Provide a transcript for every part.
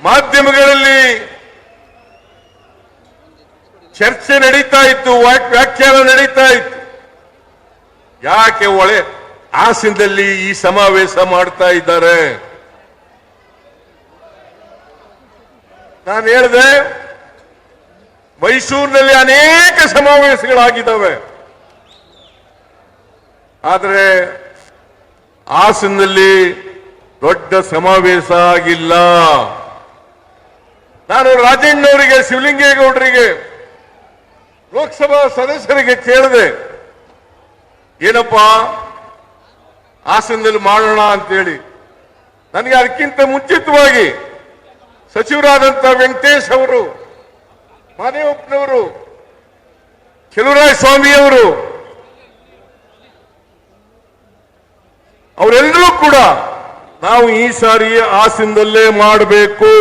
ಮಾಧ್ಯಮಗಳಲ್ಲಿ ಚರ್ಚೆ ನಡೀತಾ ಇತ್ತು, ವ್ಯಾಖ್ಯಾನ ನಡೀತಾ ಇತ್ತು. ಯಾಕೆ ಹಾಸನದಲ್ಲಿ ಈ ಸಮಾವೇಶ ಮಾಡ್ತಾ ಇದ್ದಾರೆ? ನಾನು ಹೇಳಿದೆ, ಮೈಸೂರಿನಲ್ಲಿ ಅನೇಕ ಸಮಾವೇಶಗಳಾಗಿದ್ದಾವೆ, ಆದರೆ ಹಾಸನದಲ್ಲಿ ದೊಡ್ಡ ಸಮಾವೇಶ ಆಗಿಲ್ಲ. ನಾನು ರಾಜಣ್ಣವರಿಗೆ, ಶಿವಲಿಂಗೇಗೌಡರಿಗೆ, ಲೋಕಸಭಾ ಸದಸ್ಯರಿಗೆ ಕೇಳಿದೆ, ಏನಪ್ಪಾ ಹಾಸನದಲ್ಲಿ ಮಾಡೋಣ ಅಂತೇಳಿ. ನನಗೆ ಅದಕ್ಕಿಂತ ಮುಂಚಿತವಾಗಿ ಸಚಿವರಾದಂಥ ವೆಂಕಟೇಶ್ ಅವರು, ಮಾದೇವಪ್ಪನವರು, ಕೆಲವರಾಯ ಸ್ವಾಮಿಯವರು, ಅವರೆಲ್ಲರೂ ಕೂಡ ನಾವು ಈ ಸಾರಿ ಹಾಸನದಲ್ಲೇ ಮಾಡಬೇಕು,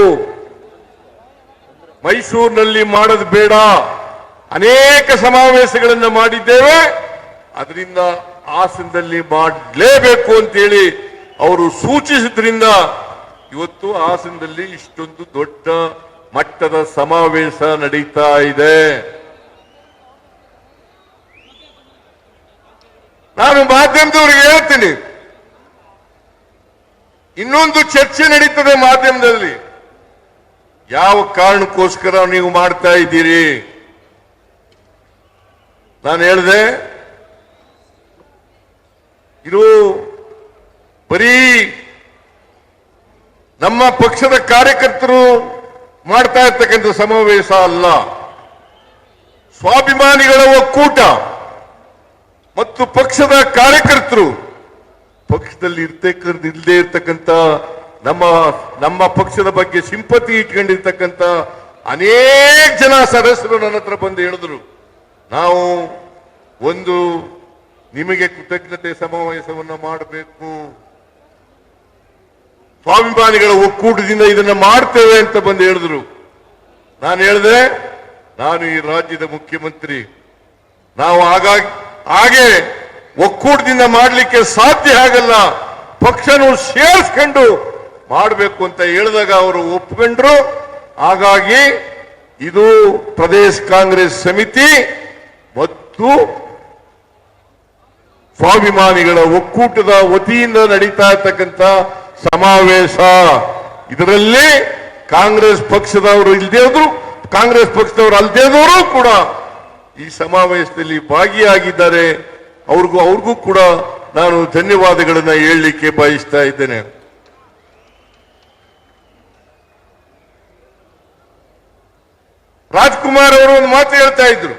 ಮೈಸೂರಿನಲ್ಲಿ ಮಾಡೋದು ಬೇಡ, ಅನೇಕ ಸಮಾವೇಶಗಳನ್ನು ಮಾಡಿದ್ದೇವೆ, ಅದರಿಂದ ಹಾಸನದಲ್ಲಿ ಮಾಡಲೇಬೇಕು ಅಂತೇಳಿ ಅವರು ಸೂಚಿಸಿದ್ರಿಂದ ಇವತ್ತು ಹಾಸನದಲ್ಲಿ ಇಷ್ಟೊಂದು ದೊಡ್ಡ ಮಟ್ಟದ ಸಮಾವೇಶ ನಡೀತಾ ಇದೆ. ನಾನು ಮಾಧ್ಯಮದವರಿಗೆ ಹೇಳ್ತೀನಿ, ಇನ್ನೊಂದು ಚರ್ಚೆ ನಡೀತದೆ ಮಾಧ್ಯಮದಲ್ಲಿ, ಯಾವ ಕಾರಣಕ್ಕೋಸ್ಕರ ನೀವು ಮಾಡ್ತಾ ಇದ್ದೀರಿ? ನಾನು ಹೇಳಿದೆ, ಇದು ಬರೀ ನಮ್ಮ ಪಕ್ಷದ ಕಾರ್ಯಕರ್ತರು ಮಾಡ್ತಾ ಇರ್ತಕ್ಕಂಥ ಸಮಾವೇಶ ಅಲ್ಲ, ಸ್ವಾಭಿಮಾನಿಗಳ ಒಕ್ಕೂಟ ಮತ್ತು ಪಕ್ಷದ ಕಾರ್ಯಕರ್ತರು, ಪಕ್ಷದಲ್ಲಿ ಇಲ್ಲದೆ ಇರ್ತಕ್ಕಂಥ ನಮ್ಮ ಪಕ್ಷದ ಬಗ್ಗೆ ಸಿಂಪತಿ ಇಟ್ಕೊಂಡಿರ್ತಕ್ಕಂಥ ಅನೇಕ ಜನ ಸದಸ್ಯರು ನನ್ನ ಹತ್ರ ಬಂದು ಹೇಳಿದ್ರು, ನಾವು ಒಂದು ನಿಮಗೆ ಕೃತಜ್ಞತೆ ಸಮಾವೇಶವನ್ನು ಮಾಡಬೇಕು, ಸ್ವಾಭಿಮಾನಿಗಳ ಒಕ್ಕೂಟದಿಂದ ಇದನ್ನ ಮಾಡ್ತೇವೆ ಅಂತ ಬಂದು ಹೇಳಿದ್ರು. ನಾನು ಹೇಳಿದೆ, ನಾನು ಈ ರಾಜ್ಯದ ಮುಖ್ಯಮಂತ್ರಿ, ನಾವು ಹಾಗೆ ಒಕ್ಕೂಟದಿಂದ ಮಾಡಲಿಕ್ಕೆ ಸಾಧ್ಯ ಆಗಲ್ಲ, ಪಕ್ಷನು ಸೇರಿಸ್ಕೊಂಡು ಮಾಡಬೇಕು ಅಂತ ಹೇಳಿದಾಗ ಅವರು ಒಪ್ಕೊಂಡ್ರು. ಹಾಗಾಗಿ ಇದು ಪ್ರದೇಶ ಕಾಂಗ್ರೆಸ್ ಸಮಿತಿ ಮತ್ತು ಸ್ವಾಭಿಮಾನಿಗಳ ಒಕ್ಕೂಟದ ವತಿಯಿಂದ ನಡೀತಾ ಇರ್ತಕ್ಕಂಥ ಸಮಾವೇಶ. ಇದರಲ್ಲಿ ಕಾಂಗ್ರೆಸ್ ಪಕ್ಷದವರು ಇಲ್ಲದೇ ಹೋದ್ರು, ಕಾಂಗ್ರೆಸ್ ಪಕ್ಷದವರು ಅಲ್ಲದೇ ಇದ್ದವರು ಕೂಡ ಈ ಸಮಾವೇಶದಲ್ಲಿ ಭಾಗಿಯಾಗಿದ್ದಾರೆ. ಅವ್ರಿಗೂ ಕೂಡ ನಾನು ಧನ್ಯವಾದಗಳನ್ನ ಹೇಳಲಿಕ್ಕೆ ಬಯಸ್ತಾ ಇದ್ದೇನೆ. ರಾಜ್ಕುಮಾರ್ ಅವರು ಒಂದು ಮಾತು ಹೇಳ್ತಾ ಇದ್ರು,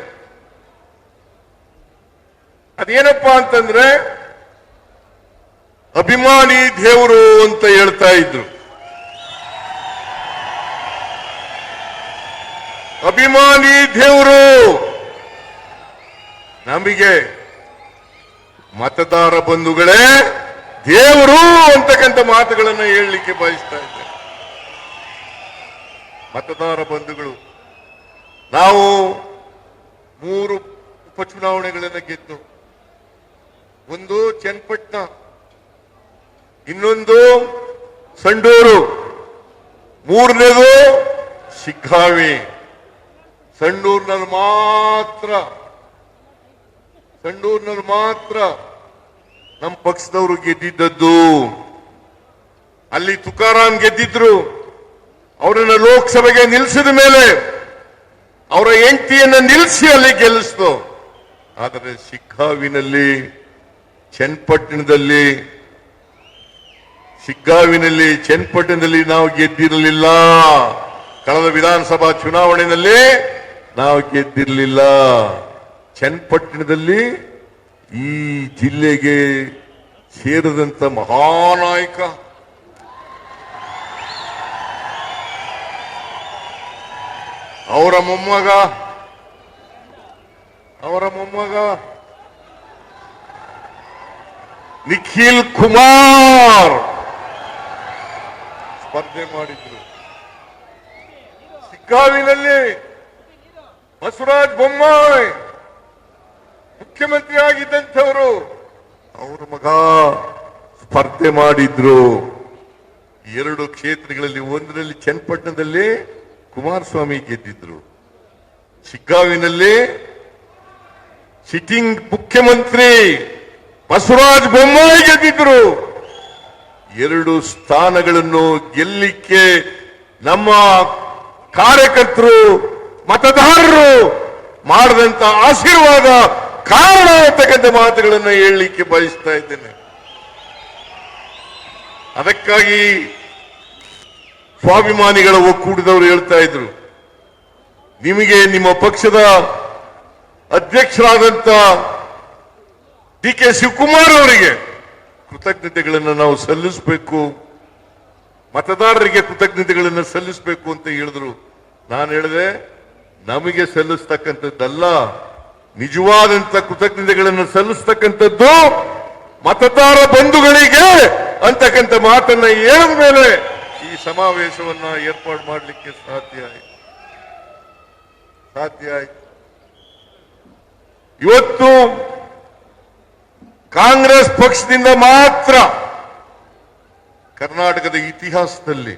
ಅದೇನಪ್ಪಾ ಅಂತಂದ್ರೆ ಅಭಿಮಾನಿ ದೇವರು ಅಂತ ಹೇಳ್ತಾ ಇದ್ರು. ಅಭಿಮಾನಿ ದೇವರು ನಮಗೆ ಮತದಾರ ಬಂಧುಗಳೇ ದೇವರು ಅಂತಕ್ಕಂಥ ಮಾತುಗಳನ್ನು ಹೇಳಲಿಕ್ಕೆ ಬಯಸ್ತಾ ಇದ್ದೆ. ಮತದಾರ ಬಂಧುಗಳು, ನಾವು 3 ಉಪಚುನಾವಣೆಗಳನ್ನು ಗೆದ್ದು, ಒಂದು ಚನ್ನಪಟ್ಟಣ, ಇನ್ನೊಂದು ಸಂಡೂರು, ಮೂರನೇದು ಶಿಗ್ಗಾವಿ. ಸಂಡೂರಿನಲ್ಲಿ ಮಾತ್ರ ನಮ್ಮ ಪಕ್ಷದವರು ಗೆದ್ದಿದ್ದದ್ದು. ಅಲ್ಲಿ ತುಕಾರಾಮ್ ಗೆದ್ದಿದ್ರು, ಅವರನ್ನ ಲೋಕಸಭೆಗೆ ನಿಲ್ಲಿಸಿದ ಮೇಲೆ ಅವರ ಹೆಂಡತಿಯನ್ನ ನಿಲ್ಲಿಸಿ ಅಲ್ಲಿ ಗೆಲ್ಲಿಸ್ತು. ಆದರೆ ಶಿಗ್ಗಾವಿನಲ್ಲಿ, ಚನ್ನಪಟ್ಟಣದಲ್ಲಿ ನಾವು ಗೆದ್ದಿರಲಿಲ್ಲ. ಕಳೆದ ವಿಧಾನಸಭಾ ಚುನಾವಣೆಯಲ್ಲಿ ನಾವು ಗೆದ್ದಿರಲಿಲ್ಲ. ಚನ್ನಪಟ್ಟಣದಲ್ಲಿ ಈ ಜಿಲ್ಲೆಗೆ ಸೇರಿದಂತ ಮಹಾನಾಯಕ ಅವರ ಮೊಮ್ಮಗ ನಿಖಿಲ್ ಕುಮಾರ್ ಸ್ಪರ್ಧೆ ಮಾಡಿದ್ರು. ಶಿಗ್ಗಾವಿನಲ್ಲಿ ಬಸವರಾಜ ಬೊಮ್ಮಾಯಿ ಮುಖ್ಯಮಂತ್ರಿ ಆಗಿದ್ದಂಥವರು, ಅವರ ಮಗ ಸ್ಪರ್ಧೆ ಮಾಡಿದ್ರು. 2 ಕ್ಷೇತ್ರಗಳಲ್ಲಿ, ಒಂದರಲ್ಲಿ ಚನ್ನಪಟ್ಟಣದಲ್ಲಿ ಕುಮಾರಸ್ವಾಮಿ ಗೆದ್ದಿದ್ರು, ಶಿಗ್ಗಾವಿನಲ್ಲಿ ಸಿಟ್ಟಿಂಗ್ ಮುಖ್ಯಮಂತ್ರಿ ಬಸವರಾಜ ಬೊಮ್ಮಾಯಿ ಗೆದ್ದಿದ್ರು. 2 ಸ್ಥಾನಗಳನ್ನು ಗೆಲ್ಲಿಕ್ಕೆ ನಮ್ಮ ಕಾರ್ಯಕರ್ತರು, ಮತದಾರರು ಮಾಡಿದಂತ ಆಶೀರ್ವಾದ ಕಾರಣ ಅಂತಕ್ಕಂಥ ಮಾತುಗಳನ್ನು ಹೇಳಲಿಕ್ಕೆ ಬಯಸ್ತಾ ಇದ್ದೇನೆ. ಅದಕ್ಕಾಗಿ ಸ್ವಾಭಿಮಾನಿಗಳ ಒಕ್ಕೂಟದವರು ಹೇಳ್ತಾ ಇದ್ರು, ನಿಮಗೆ ನಿಮ್ಮ ಪಕ್ಷದ ಅಧ್ಯಕ್ಷರಾದಂತ ಡಿ.ಕೆ. ಶಿವಕುಮಾರ್ ಅವರಿಗೆ ಕೃತಜ್ಞತೆಗಳನ್ನು ನಾವು ಸಲ್ಲಿಸಬೇಕು, ಮತದಾರರಿಗೆ ಕೃತಜ್ಞತೆಗಳನ್ನು ಸಲ್ಲಿಸಬೇಕು ಅಂತ ಹೇಳಿದ್ರು. ನಾನು ಹೇಳಿದೆ, ನಮಗೆ ಸಲ್ಲಿಸ್ತಕ್ಕಂಥದ್ದಲ್ಲ, ನಿಜವಾದಂತ ಕೃತಜ್ಞತೆಗಳನ್ನು ಸಲ್ಲಿಸ್ತಕ್ಕಂಥದ್ದು ಮತದಾರ ಬಂಧುಗಳಿಗೆ ಅಂತಕ್ಕಂಥ ಮಾತನ್ನ ಹೇಳಿದ ಮೇಲೆ ಈ ಸಮಾವೇಶವನ್ನ ಏರ್ಪಾಡು ಮಾಡಲಿಕ್ಕೆ ಸಾಧ್ಯ ಆಯ್ತು. ಇವತ್ತು ಕಾಂಗ್ರೆಸ್ ಪಕ್ಷದಿಂದ ಮಾತ್ರ ಕರ್ನಾಟಕದ ಇತಿಹಾಸದಲ್ಲಿ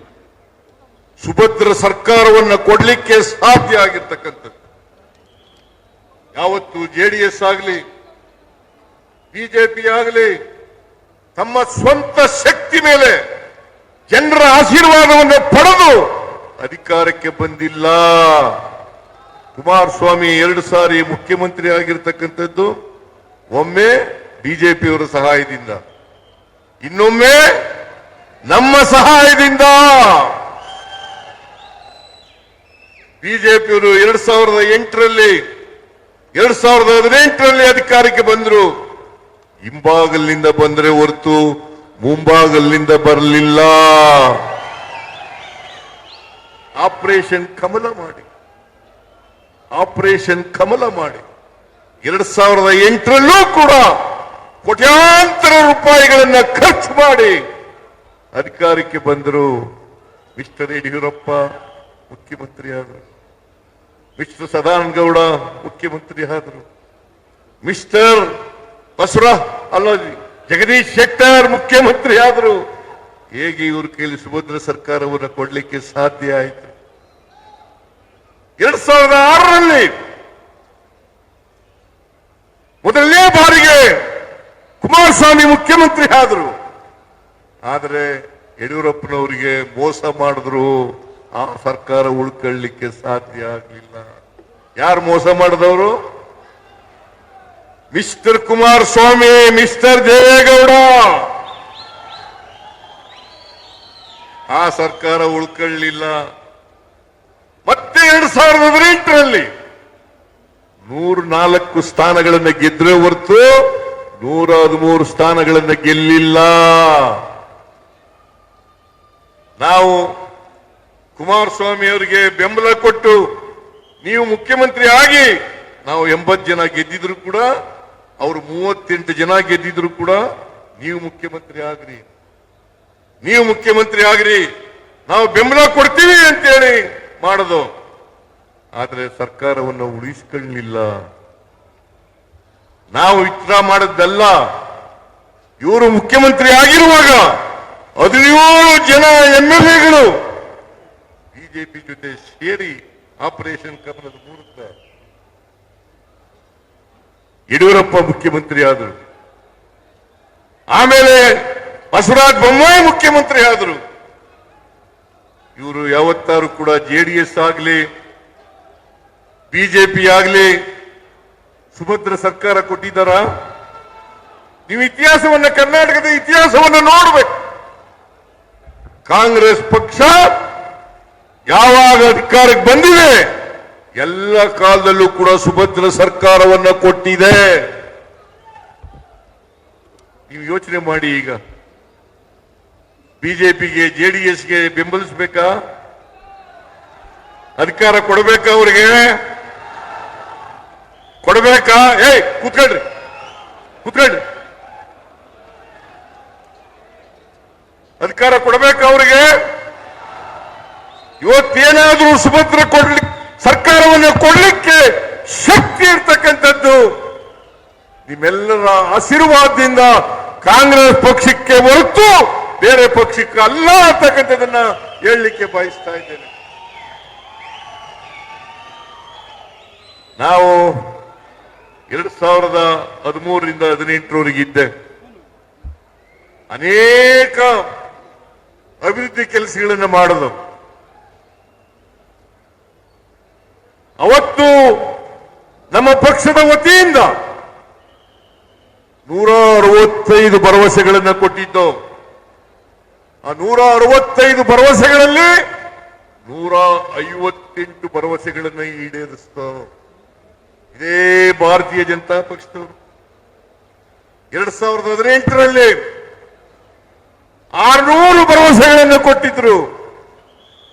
ಸುಭದ್ರ ಸರ್ಕಾರವನ್ನು ಕೊಡಲಿಕ್ಕೆ ಸಾಧ್ಯ ಆಗಿರ್ತಕ್ಕಂಥದ್ದು. ಯಾವತ್ತು ಜೆಡಿಎಸ್ ಆಗಲಿ ಬಿಜೆಪಿ ಆಗಲಿ ತಮ್ಮ ಸ್ವಂತ ಶಕ್ತಿ ಮೇಲೆ ಜನರ ಆಶೀರ್ವಾದವನ್ನು ಪಡೆದು ಅಧಿಕಾರಕ್ಕೆ ಬಂದಿಲ್ಲ. ಕುಮಾರಸ್ವಾಮಿ 2 ಸಾರಿ ಮುಖ್ಯಮಂತ್ರಿ ಆಗಿರ್ತಕ್ಕಂಥದ್ದು ಒಮ್ಮೆ ಬಿಜೆಪಿಯವರ ಸಹಾಯದಿಂದ, ಇನ್ನೊಮ್ಮೆ ನಮ್ಮ ಸಹಾಯದಿಂದ. ಬಿಜೆಪಿಯವರು 2008ರಲ್ಲಿ 2018ರಲ್ಲಿ ಅಧಿಕಾರಕ್ಕೆ ಬಂದರು. ಹಿಂಬಾಗಲಿನಿಂದ ಬಂದರೆ ಹೊರತು ಮುಂಬಾಗಲಿನಿಂದ ಬರಲಿಲ್ಲ. ಆಪರೇಷನ್ ಕಮಲ ಮಾಡಿ 2008ರಲ್ಲೂ ಕೂಡ ಕೋಟ್ಯಾಂತರ ರೂಪಾಯಿಗಳನ್ನ ಖರ್ಚು ಮಾಡಿ ಅಧಿಕಾರಕ್ಕೆ ಬಂದರು. ಮಿಸ್ಟರ್ ಯಡಿಯೂರಪ್ಪ ಮುಖ್ಯಮಂತ್ರಿ ಆದರು, ಮಿಸ್ಟರ್ ಸದಾನಂದಗೌಡ ಮುಖ್ಯಮಂತ್ರಿ ಆದರು, ಮಿಸ್ಟರ್ ಜಗದೀಶ್ ಶೆಟ್ಟರ್ ಮುಖ್ಯಮಂತ್ರಿ ಆದರು. ಹೇಗೆ ಇವ್ರ ಕೈಲಿ ಸುಭದ್ರ ಸರ್ಕಾರವನ್ನು ಕೊಡಲಿಕ್ಕೆ ಸಾಧ್ಯ ಆಯಿತು? 2006ರಲ್ಲಿ ಮೊದಲನೇ ಬಾರಿಗೆ ಕುಮಾರಸ್ವಾಮಿ ಮುಖ್ಯಮಂತ್ರಿ ಆದರು. ಆದರೆ ಯಡಿಯೂರಪ್ಪನವರಿಗೆ ಮೋಸ ಮಾಡಿದ್ರು, ಆ ಸರ್ಕಾರ ಉಳ್ಕೊಳ್ಳಿಕ್ಕೆ ಸಾಧ್ಯ ಆಗಲಿಲ್ಲ. ಯಾರು ಮೋಸ ಮಾಡಿದವರು? Mister Kumaraswamy, mister Deve Gowda. ಆ ಸರ್ಕಾರ ಉಳ್ಕೊಳ್ಳಿಲ್ಲ. ಮತ್ತೆ 2018ರಲ್ಲಿ 104 ಸ್ಥಾನಗಳನ್ನು ಗೆದ್ರೆ ಹೊರತು 113 ಸ್ಥಾನಗಳನ್ನು ಗೆಲ್ಲಿಲ್ಲ. ನಾವು ಕುಮಾರಸ್ವಾಮಿ ಅವರಿಗೆ ಬೆಂಬಲ ಕೊಟ್ಟು ನೀವು ಮುಖ್ಯಮಂತ್ರಿ ಆಗಿ, ನಾವು 80 ಜನ ಗೆದ್ದಿದ್ರು ಕೂಡ, ಅವರು 38 ಜನ ಗೆದ್ದಿದ್ರು ಕೂಡ, ನೀವು ಮುಖ್ಯಮಂತ್ರಿ ಆಗ್ರಿ, ನಾವು ಬೆಂಬಲ ಕೊಡ್ತೀವಿ ಅಂತೇಳಿ ಮಾಡೋದು. ಆದರೆ ಸರ್ಕಾರವನ್ನು ಉಳಿಸಿಕೊಳ್ಳಲಿಲ್ಲ. ನಾವು ವಿಚಾರ ಮಾಡದ್ದಲ್ಲ. ಇವರು ಮುಖ್ಯಮಂತ್ರಿ ಆಗಿರುವಾಗ 17 ಜನ MLAಗಳು ಬಿಜೆಪಿ ಜೊತೆ ಸೇರಿ ಆಪರೇಷನ್ ಕಮಲದ ಮೂಲಕ ಯಡಿಯೂರಪ್ಪ ಮುಖ್ಯಮಂತ್ರಿ ಆದರು. ಆಮೇಲೆ ಬಸವರಾಜ ಬೊಮ್ಮಾಯಿ ಮುಖ್ಯಮಂತ್ರಿ ಆದರು. ಇವರು ಯಾವತ್ತಾರು ಕೂಡ ಜೆಡಿಎಸ್ ಆಗಲಿ ಬಿಜೆಪಿ ಆಗಲಿ ಸುಭದ್ರ ಸರ್ಕಾರ ಕೊಟ್ಟಿದ್ದಾರ? ನೀವು ಇತಿಹಾಸವನ್ನ, ಕರ್ನಾಟಕದ ಇತಿಹಾಸವನ್ನು ನೋಡಬೇಕು. ಕಾಂಗ್ರೆಸ್ ಪಕ್ಷ ಯಾವಾಗ ಅಧಿಕಾರಕ್ಕೆ ಬಂದಿದೆ ಎಲ್ಲ ಕಾಲದಲ್ಲೂ ಕೂಡ ಸುಭದ್ರ ಸರ್ಕಾರವನ್ನು ಕೊಟ್ಟಿದೆ. ನೀವು ಯೋಚನೆ ಮಾಡಿ, ಈಗ ಬಿಜೆಪಿಗೆ ಜೆಡಿಎಸ್ಗೆ ಬೆಂಬಲಿಸಬೇಕಾ? ಅಧಿಕಾರ ಕೊಡಬೇಕಾ? ಅವರಿಗೆ ಕೊಡಬೇಕಾ? ಕೂತ್ಕೊಳ್ರಿ. ಅಧಿಕಾರ ಕೊಡಬೇಕಾ ಅವರಿಗೆ? ಇವತ್ತೇನಾದ್ರೂ ಸುಭದ್ರ ಸರ್ಕಾರವನ್ನು ಕೊಡಲಿಕ್ಕೆ ಶಕ್ತಿ ಇರ್ತಕ್ಕಂಥದ್ದು ನಿಮ್ಮೆಲ್ಲರ ಆಶೀರ್ವಾದದಿಂದ ಕಾಂಗ್ರೆಸ್ ಪಕ್ಷಕ್ಕೆ ಹೊರತು ಬೇರೆ ಪಕ್ಷಕ್ಕೆ ಅಲ್ಲ ಅಂತಕ್ಕಂಥದನ್ನ ಹೇಳಲಿಕ್ಕೆ ಬಯಸ್ತಾ ಇದ್ದೇನೆ. ನಾವು 2013ರಿಂದ 2018ರವರೆಗೆ ಇದ್ದೆ. ಅನೇಕ ಅಭಿವೃದ್ಧಿ ಕೆಲಸಗಳನ್ನು ಮಾಡೋದು. ಅವತ್ತು ನಮ್ಮ ಪಕ್ಷದ ವತಿಯಿಂದ 165 ಭರವಸೆಗಳನ್ನು ಕೊಟ್ಟಿದ್ದು. ಆ 165 ಭರವಸೆಗಳಲ್ಲಿ 158 ಭರವಸೆಗಳನ್ನು ಈಡೇರಿಸಿತು ಇದೇ ಭಾರತೀಯ ಜನತಾ ಪಕ್ಷದವರು. 2018ರಲ್ಲಿ 600 ಭರವಸೆಗಳನ್ನು ಕೊಟ್ಟಿದ್ರು.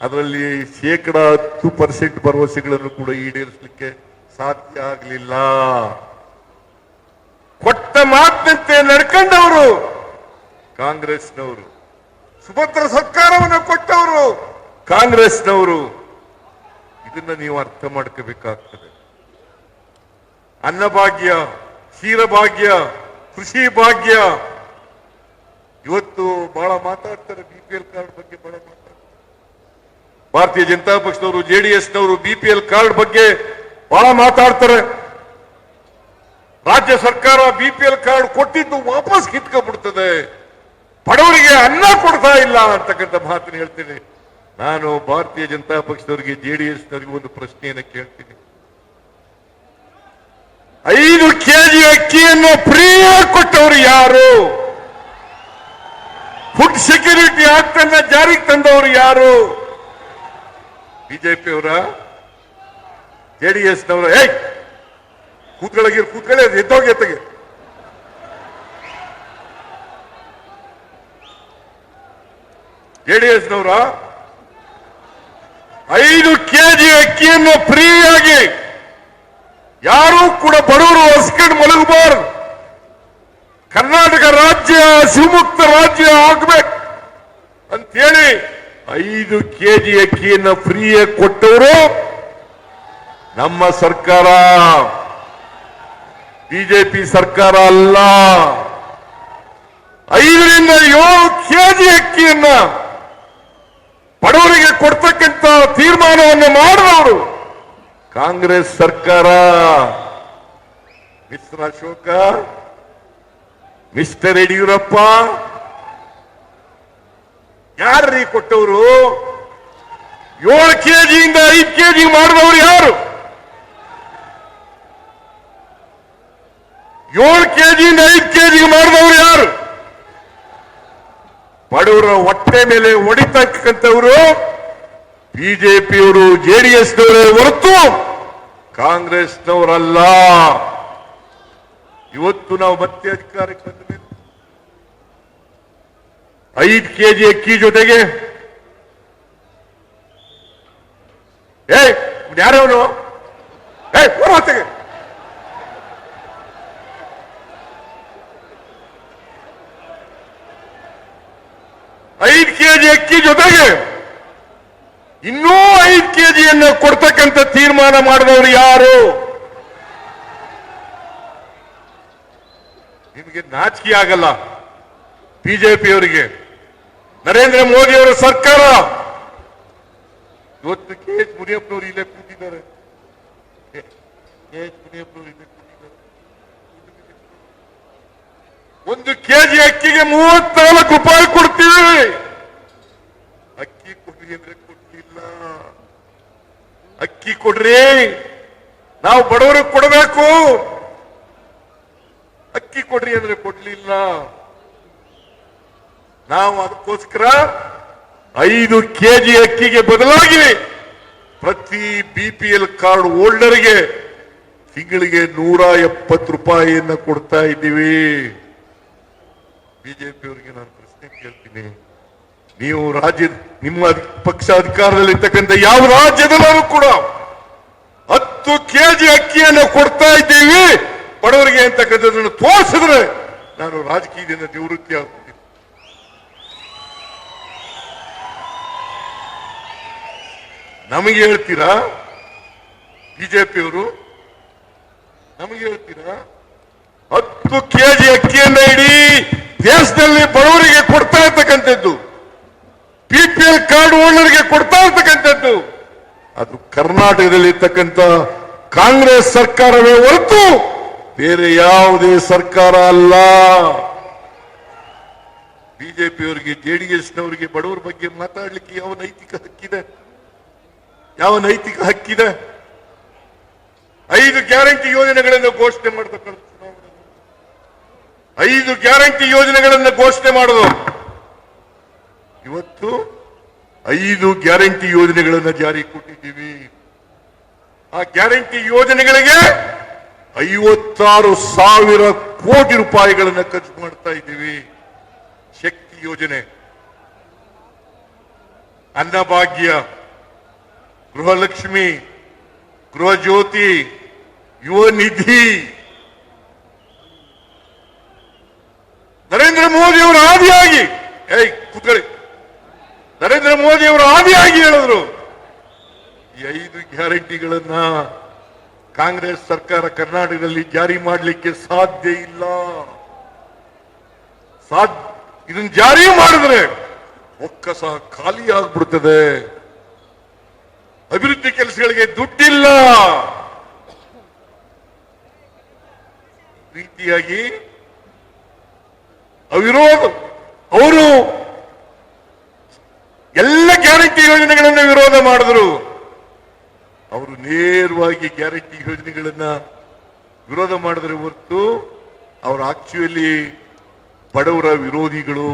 ಅದರಲ್ಲಿ 10% ಭರವಸೆಗಳನ್ನು ಕೂಡ ಈಡೇರಿಸಲಿಕ್ಕೆ ಸಾಧ್ಯ ಆಗಲಿಲ್ಲ. ಕೊಟ್ಟ ಮಾತಿನಂತೆ ನಡ್ಕೊಂಡವರು ಕಾಂಗ್ರೆಸ್ನವರು, ಸುಭದ್ರ ಸರ್ಕಾರವನ್ನು ಕೊಟ್ಟವರು ಕಾಂಗ್ರೆಸ್ನವರು. ಇದನ್ನ ನೀವು ಅರ್ಥ ಮಾಡ್ಕೋಬೇಕಾಗ್ತದೆ. ಅನ್ನಭಾಗ್ಯ, ಕ್ಷೀರಭಾಗ್ಯ, ಕೃಷಿ ಭಾಗ್ಯ, ಇವತ್ತು ಬಹಳ ಮಾತಾಡ್ತಾರೆ. ಬಿಪಿಎಲ್ ಕಾರ್ಡ್ ಬಗ್ಗೆ ಬಹಳ ಮಾತಾಡ್ತಾರೆ. ಭಾರತೀಯ ಜನತಾ ಪಕ್ಷದವರು, ಜೆಡಿಎಸ್ನವರು ಬಿಪಿಎಲ್ ಕಾರ್ಡ್ ಬಗ್ಗೆ ಬಹಳ ಮಾತಾಡ್ತಾರೆ. ರಾಜ್ಯ ಸರ್ಕಾರ ಬಿಪಿಎಲ್ ಕಾರ್ಡ್ ಕೊಟ್ಟಿದ್ದು ವಾಪಸ್ ಕಿತ್ಕೊಂಡ್ಬಿಡ್ತದೆ, ಬಡವರಿಗೆ ಅನ್ನ ಕೊಡ್ತಾ ಇಲ್ಲ ಅಂತಕ್ಕಂಥ ಮಾತನ್ನು ಹೇಳ್ತೀನಿ. ನಾನು ಭಾರತೀಯ ಜನತಾ ಪಕ್ಷದವರಿಗೆ, ಜೆಡಿಎಸ್ನವರಿಗೆ ಒಂದು ಪ್ರಶ್ನೆಯನ್ನು ಕೇಳ್ತೀನಿ. 5 ಕೆಜಿ ಅಕ್ಕಿಯನ್ನು ಫ್ರೀಯಾಗಿ ಕೊಟ್ಟವರು ಯಾರು? ಫುಡ್ ಸೆಕ್ಯೂರಿಟಿ ಆಕ್ಟ್ ಅನ್ನ ಜಾರಿಗೆ ತಂದವರು ಯಾರು? ಬಿಜೆಪಿಯವರ, ಜೆಡಿಎಸ್ನವರ? ಕೂತ್ಕೊಳ್ಳಿ, ಎದ್ದೋಗಿ ಎತ್ತಗೆ. ಜೆಡಿಎಸ್ನವರ 5 ಕೆಜಿ ಅಕ್ಕಿಯನ್ನು ಫ್ರೀಯಾಗಿ ಯಾರೂ ಕೂಡ ಬಡವರು ಹೊಸ್ಕೊಂಡು ಮಲಗಬಾರದು, ಕರ್ನಾಟಕ ರಾಜ್ಯ ಶಿವಮುಕ್ತ ರಾಜ್ಯ ಆಗ್ಬೇಕು ಅಂತೇಳಿ 5 ಕೆಜಿ ಅಕ್ಕಿಯನ್ನು ಫ್ರೀಯಾಗಿ ಕೊಟ್ಟವರು ನಮ್ಮ ಸರ್ಕಾರ, ಬಿಜೆಪಿ ಸರ್ಕಾರ ಅಲ್ಲ. 5ರಿಂದ 7 ಕೆಜಿ ಅಕ್ಕಿಯನ್ನ ಬಡವರಿಗೆ ಕೊಡ್ತಕ್ಕಂಥ ತೀರ್ಮಾನವನ್ನು ಮಾಡಿದವರು ಕಾಂಗ್ರೆಸ್ ಸರ್ಕಾರ. ಮಿಸ್ಟರ್ ಅಶೋಕ, ಮಿಸ್ಟರ್ ಯಡಿಯೂರಪ್ಪ, ಯಾರ್ರೀ ಕೊಟ್ಟವರು? 7 ಕೆಜಿಯಿಂದ 5 ಕೆಜಿ ಮಾಡಿದವರು ಯಾರು? 7 ಕೆಜಿಯಿಂದ 5 ಕೆಜಿ ಮಾಡಿದವರು ಯಾರು? ಬಡವರ ಹೊಟ್ಟೆ ಮೇಲೆ ಹೊಡಿತಕ್ಕಂಥವರು ಬಿಜೆಪಿಯವರು, ಜೆಡಿಎಸ್ನವರೇ ಹೊರತು ಕಾಂಗ್ರೆಸ್ನವರಲ್ಲ. ಇವತ್ತು ನಾವು ಮತ್ತೆ ಅಧಿಕಾರಕ್ಕೆ ಬಂದ ಮೇಲೆ 5 ಕೆಜಿ ಅಕ್ಕಿ ಜೊತೆಗೆ ಯಾರವನು ಹೋರಾಟಗೆ 5 ಕೆಜಿ ಅಕ್ಕಿ ಜೊತೆಗೆ ಇನ್ನೂ 5 ಕೆಜಿಯನ್ನು ಕೊಡ್ತಕ್ಕಂಥ ತೀರ್ಮಾನ ಮಾಡಿದವರು ಯಾರು? ನಿಮಗೆ ನಾಚಿಕೆ ಆಗಲ್ಲ? ಬಿಜೆಪಿಯವರಿಗೆ, ನರೇಂದ್ರ ಮೋದಿ ಅವರ ಸರ್ಕಾರ. ಇವತ್ತು KH ಮುನಿಯಪ್ಪನವರು ಇಲ್ಲೇ ಕೂತಿದ್ದಾರೆ. KH ಮುನಿಯಪ್ಪನವರು ಇಲ್ಲೇ ಕೂತಿದ್ದಾರೆ. 1 ಕೆಜಿ ಅಕ್ಕಿಗೆ 34 ರೂಪಾಯಿ ಕೊಡ್ತೀವಿ. ಅಕ್ಕಿ ಕೊಡ್ರಿ ಅಂದ್ರೆ ಕೊಡ್ಲಿಲ್ಲ. ಅಕ್ಕಿ ಕೊಡ್ರಿ, ನಾವು ಬಡವರಿಗೆ ಕೊಡಬೇಕು. ಅಕ್ಕಿ ಕೊಡ್ರಿ ಅಂದ್ರೆ ಕೊಡ್ಲಿಲ್ಲ. ನಾವು ಅದಕ್ಕೋಸ್ಕರ 5 ಕೆಜಿ ಅಕ್ಕಿಗೆ ಬದಲಾಗಿ ಪ್ರತಿ ಬಿಪಿಎಲ್ ಕಾರ್ಡ್ ಹೋಲ್ಡರ್ಗೆ ತಿಂಗಳಿಗೆ 170 ರೂಪಾಯಿಯನ್ನು ಕೊಡ್ತಾ ಇದ್ದೀವಿ. ಬಿಜೆಪಿಯವರಿಗೆ ನಾನು ಪ್ರಶ್ನೆ ಕೇಳ್ತೀನಿ, ನೀವು ನಿಮ್ಮ ಪಕ್ಷ ಅಧಿಕಾರದಲ್ಲಿರ್ತಕ್ಕಂಥ ಯಾವ ರಾಜ್ಯದಲ್ಲೂ ಕೂಡ 10 ಕೆಜಿ ಅಕ್ಕಿಯನ್ನು ಕೊಡ್ತಾ ಇದ್ದೀವಿ ಬಡವರಿಗೆ ಅಂತಕ್ಕಂಥದ್ದನ್ನು ತೋರಿಸಿದ್ರೆ ನಾನು ರಾಜಕೀಯದಿಂದ ನಿವೃತ್ತಿ ಆಗ್ತೀನಿ. ನಮಗೆ ಹೇಳ್ತೀರಾ ಬಿಜೆಪಿಯವರು? ನಮಗೆ ಹೇಳ್ತೀರಾ 10 ಕೆಜಿ ಅಕ್ಕಿಯನ್ನ ಇಡೀ ದೇಶದಲ್ಲಿ ಬಡವರಿಗೆ ಕೊಡ್ತಾ ಇರ್ತಕ್ಕಂಥದ್ದು, PPL ಕಾರ್ಡ್ ಓನರ್ಗೆ ಕೊಡ್ತಾ ಇರ್ತಕ್ಕಂಥದ್ದು ಅದು ಕರ್ನಾಟಕದಲ್ಲಿ ಇರ್ತಕ್ಕಂಥ ಕಾಂಗ್ರೆಸ್ ಸರ್ಕಾರವೇ ಹೊರತು ಬೇರೆ ಯಾವುದೇ ಸರ್ಕಾರ ಅಲ್ಲ. ಬಿಜೆಪಿಯವರಿಗೆ, JDSನವರಿಗೆ ಬಡವರ ಬಗ್ಗೆ ಮಾತಾಡಲಿಕ್ಕೆ ಯಾವ ನೈತಿಕ ಹಕ್ಕಿದೆ? ಯಾವ ನೈತಿಕ ಹಕ್ಕಿದೆ? 5 ಗ್ಯಾರಂಟಿ ಯೋಜನೆಗಳನ್ನು ಘೋಷಣೆ ಮಾಡತಕ್ಕಂಥ 5 ಗ್ಯಾರಂಟಿ ಯೋಜನೆಗಳನ್ನು ಘೋಷಣೆ ಮಾಡೋದು. ಇವತ್ತು 5 ಗ್ಯಾರಂಟಿ ಯೋಜನೆಗಳನ್ನು ಜಾರಿ ಕೊಟ್ಟಿದ್ದೀವಿ. ಆ ಗ್ಯಾರಂಟಿ ಯೋಜನೆಗಳಿಗೆ 56,000 ಕೋಟಿ ರೂಪಾಯಿಗಳನ್ನು ಖರ್ಚು ಮಾಡ್ತಾ ಇದ್ದೀವಿ. ಶಕ್ತಿ ಯೋಜನೆ, ಅನ್ನಭಾಗ್ಯ, ಗೃಹಲಕ್ಷ್ಮಿ, ಗೃಹ ಜ್ಯೋತಿ, ಯುವ ನಿಧಿ, ನರೇಂದ್ರ ಮೋದಿ ಅವರ ಆದಿಯಾಗಿ ಕೂತ್ಕೊಳ್ಳಿ, ನರೇಂದ್ರ ಮೋದಿ ಅವರು ಆದಿಯಾಗಿ ಹೇಳಿದ್ರು ಈ 5 ಗ್ಯಾರಂಟಿಗಳನ್ನ ಕಾಂಗ್ರೆಸ್ ಸರ್ಕಾರ ಕರ್ನಾಟಕದಲ್ಲಿ ಜಾರಿ ಮಾಡಲಿಕ್ಕೆ ಸಾಧ್ಯ ಇಲ್ಲ. ಇದನ್ನು ಜಾರಿ ಮಾಡಿದ್ರೆ ಒಕ್ಕಸ ಖಾಲಿ ಆಗ್ಬಿಡ್ತದೆ, ಅಭಿವೃದ್ಧಿ ಕೆಲಸಗಳಿಗೆ ದುಡ್ಡಿಲ್ಲ ರೀತಿಯಾಗಿ ಅವಿರೋಧ ಅವರು ಎಲ್ಲ ಗ್ಯಾರಂಟಿ ಯೋಜನೆಗಳನ್ನು ವಿರೋಧ ಮಾಡಿದ್ರು. ಅವರು ನೇರವಾಗಿ ಗ್ಯಾರಂಟಿ ಯೋಜನೆಗಳನ್ನ ವಿರೋಧ ಮಾಡಿದ್ರೆ ಹೊರತು ಅವರು ಆಕ್ಚುಲಿ ಬಡವರ ವಿರೋಧಿಗಳು.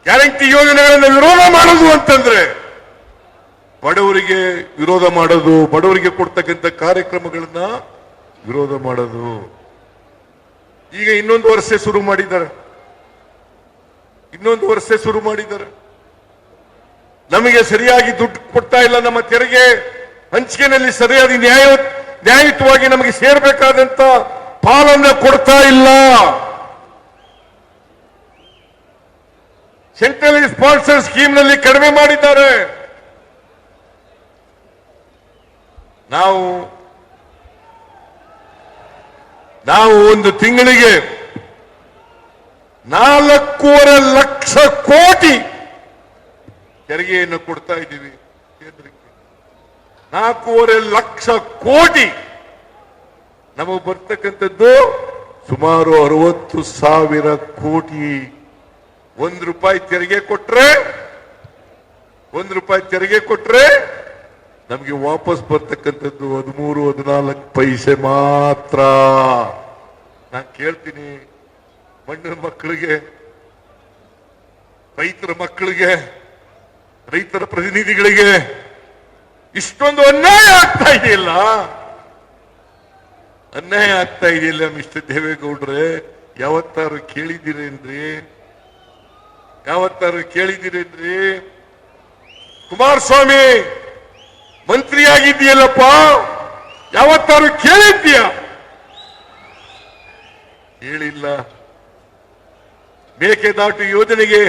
ಗ್ಯಾರಂಟಿ ಯೋಜನೆಗಳನ್ನು ವಿರೋಧ ಮಾಡೋದು ಅಂತಂದ್ರೆ ಬಡವರಿಗೆ ವಿರೋಧ ಮಾಡೋದು, ಬಡವರಿಗೆ ಕೊಡ್ತಕ್ಕಂಥ ಕಾರ್ಯಕ್ರಮಗಳನ್ನ ವಿರೋಧ ಮಾಡೋದು. ಈಗ ಇನ್ನೊಂದು ವರ್ಷ ಶುರು ಮಾಡಿದ್ದಾರೆ. ನಮಗೆ ಸರಿಯಾಗಿ ದುಡ್ಡು ಕೊಡ್ತಾ ಇಲ್ಲ, ನಮ್ಮ ತೆರಿಗೆ ಹಂಚಿಕೆನಲ್ಲಿ ಸರಿಯಾದ ನ್ಯಾಯಯುತವಾಗಿ ನಮಗೆ ಸೇರಬೇಕಾದಂತ ಪಾಲನ್ನ ಕೊಡ್ತಾ ಇಲ್ಲ. ಸೆಂಟ್ರಲ್ ಸ್ಪಾನ್ಸರ್ ಸ್ಕೀಮ್ ನಲ್ಲಿ ಕಡಿಮೆ ಮಾಡಿದ್ದಾರೆ. ನಾವು ಒಂದು ತಿಂಗಳಿಗೆ 4.5 ಲಕ್ಷ ಕೋಟಿ ತೆರಿಗೆಯನ್ನು ಕೊಡ್ತಾ ಇದ್ದೀವಿ ಕೇಂದ್ರಕ್ಕೆ. 4.5 ಲಕ್ಷ ಕೋಟಿ ನಮಗೆ ಬರ್ತಕ್ಕಂಥದ್ದು ಸುಮಾರು 60,000 ಕೋಟಿ. 1 ರೂಪಾಯಿ ತೆರಿಗೆ ಕೊಟ್ರೆ ನಮಗೆ ವಾಪಸ್ ಬರ್ತಕ್ಕಂಥದ್ದು 13-14 ಪೈಸೆ ಮಾತ್ರ. ನಾನು ಕೇಳ್ತೀನಿ, ಮಣ್ಣಿನ ಮಕ್ಕಳಿಗೆ, ರೈತರ ಮಕ್ಕಳಿಗೆ, ರೈತರ ಪ್ರತಿನಿಧಿಗಳಿಗೆ ಇಷ್ಟೊಂದು ಅನ್ಯಾಯ ಆಗ್ತಾ ಇದೆಯಲ್ಲ ಮಿಸ್ಟರ್ ದೇವೇಗೌಡ್ರೆ? ಯಾವತ್ತಾರು ಕೇಳಿದಿರೇನ್ರಿ? ಕುಮಾರಸ್ವಾಮಿ ಮಂತ್ರಿಯಾಗಿದ್ದೀಯಲ್ಲಪ್ಪ, ಯಾವತ್ತಾರು ಕೇಳಿದ್ದೀಯ? ಹೇಳಿಲ್ಲ. ಮೇಕೆದಾಟು ಯೋಜನೆಗೆ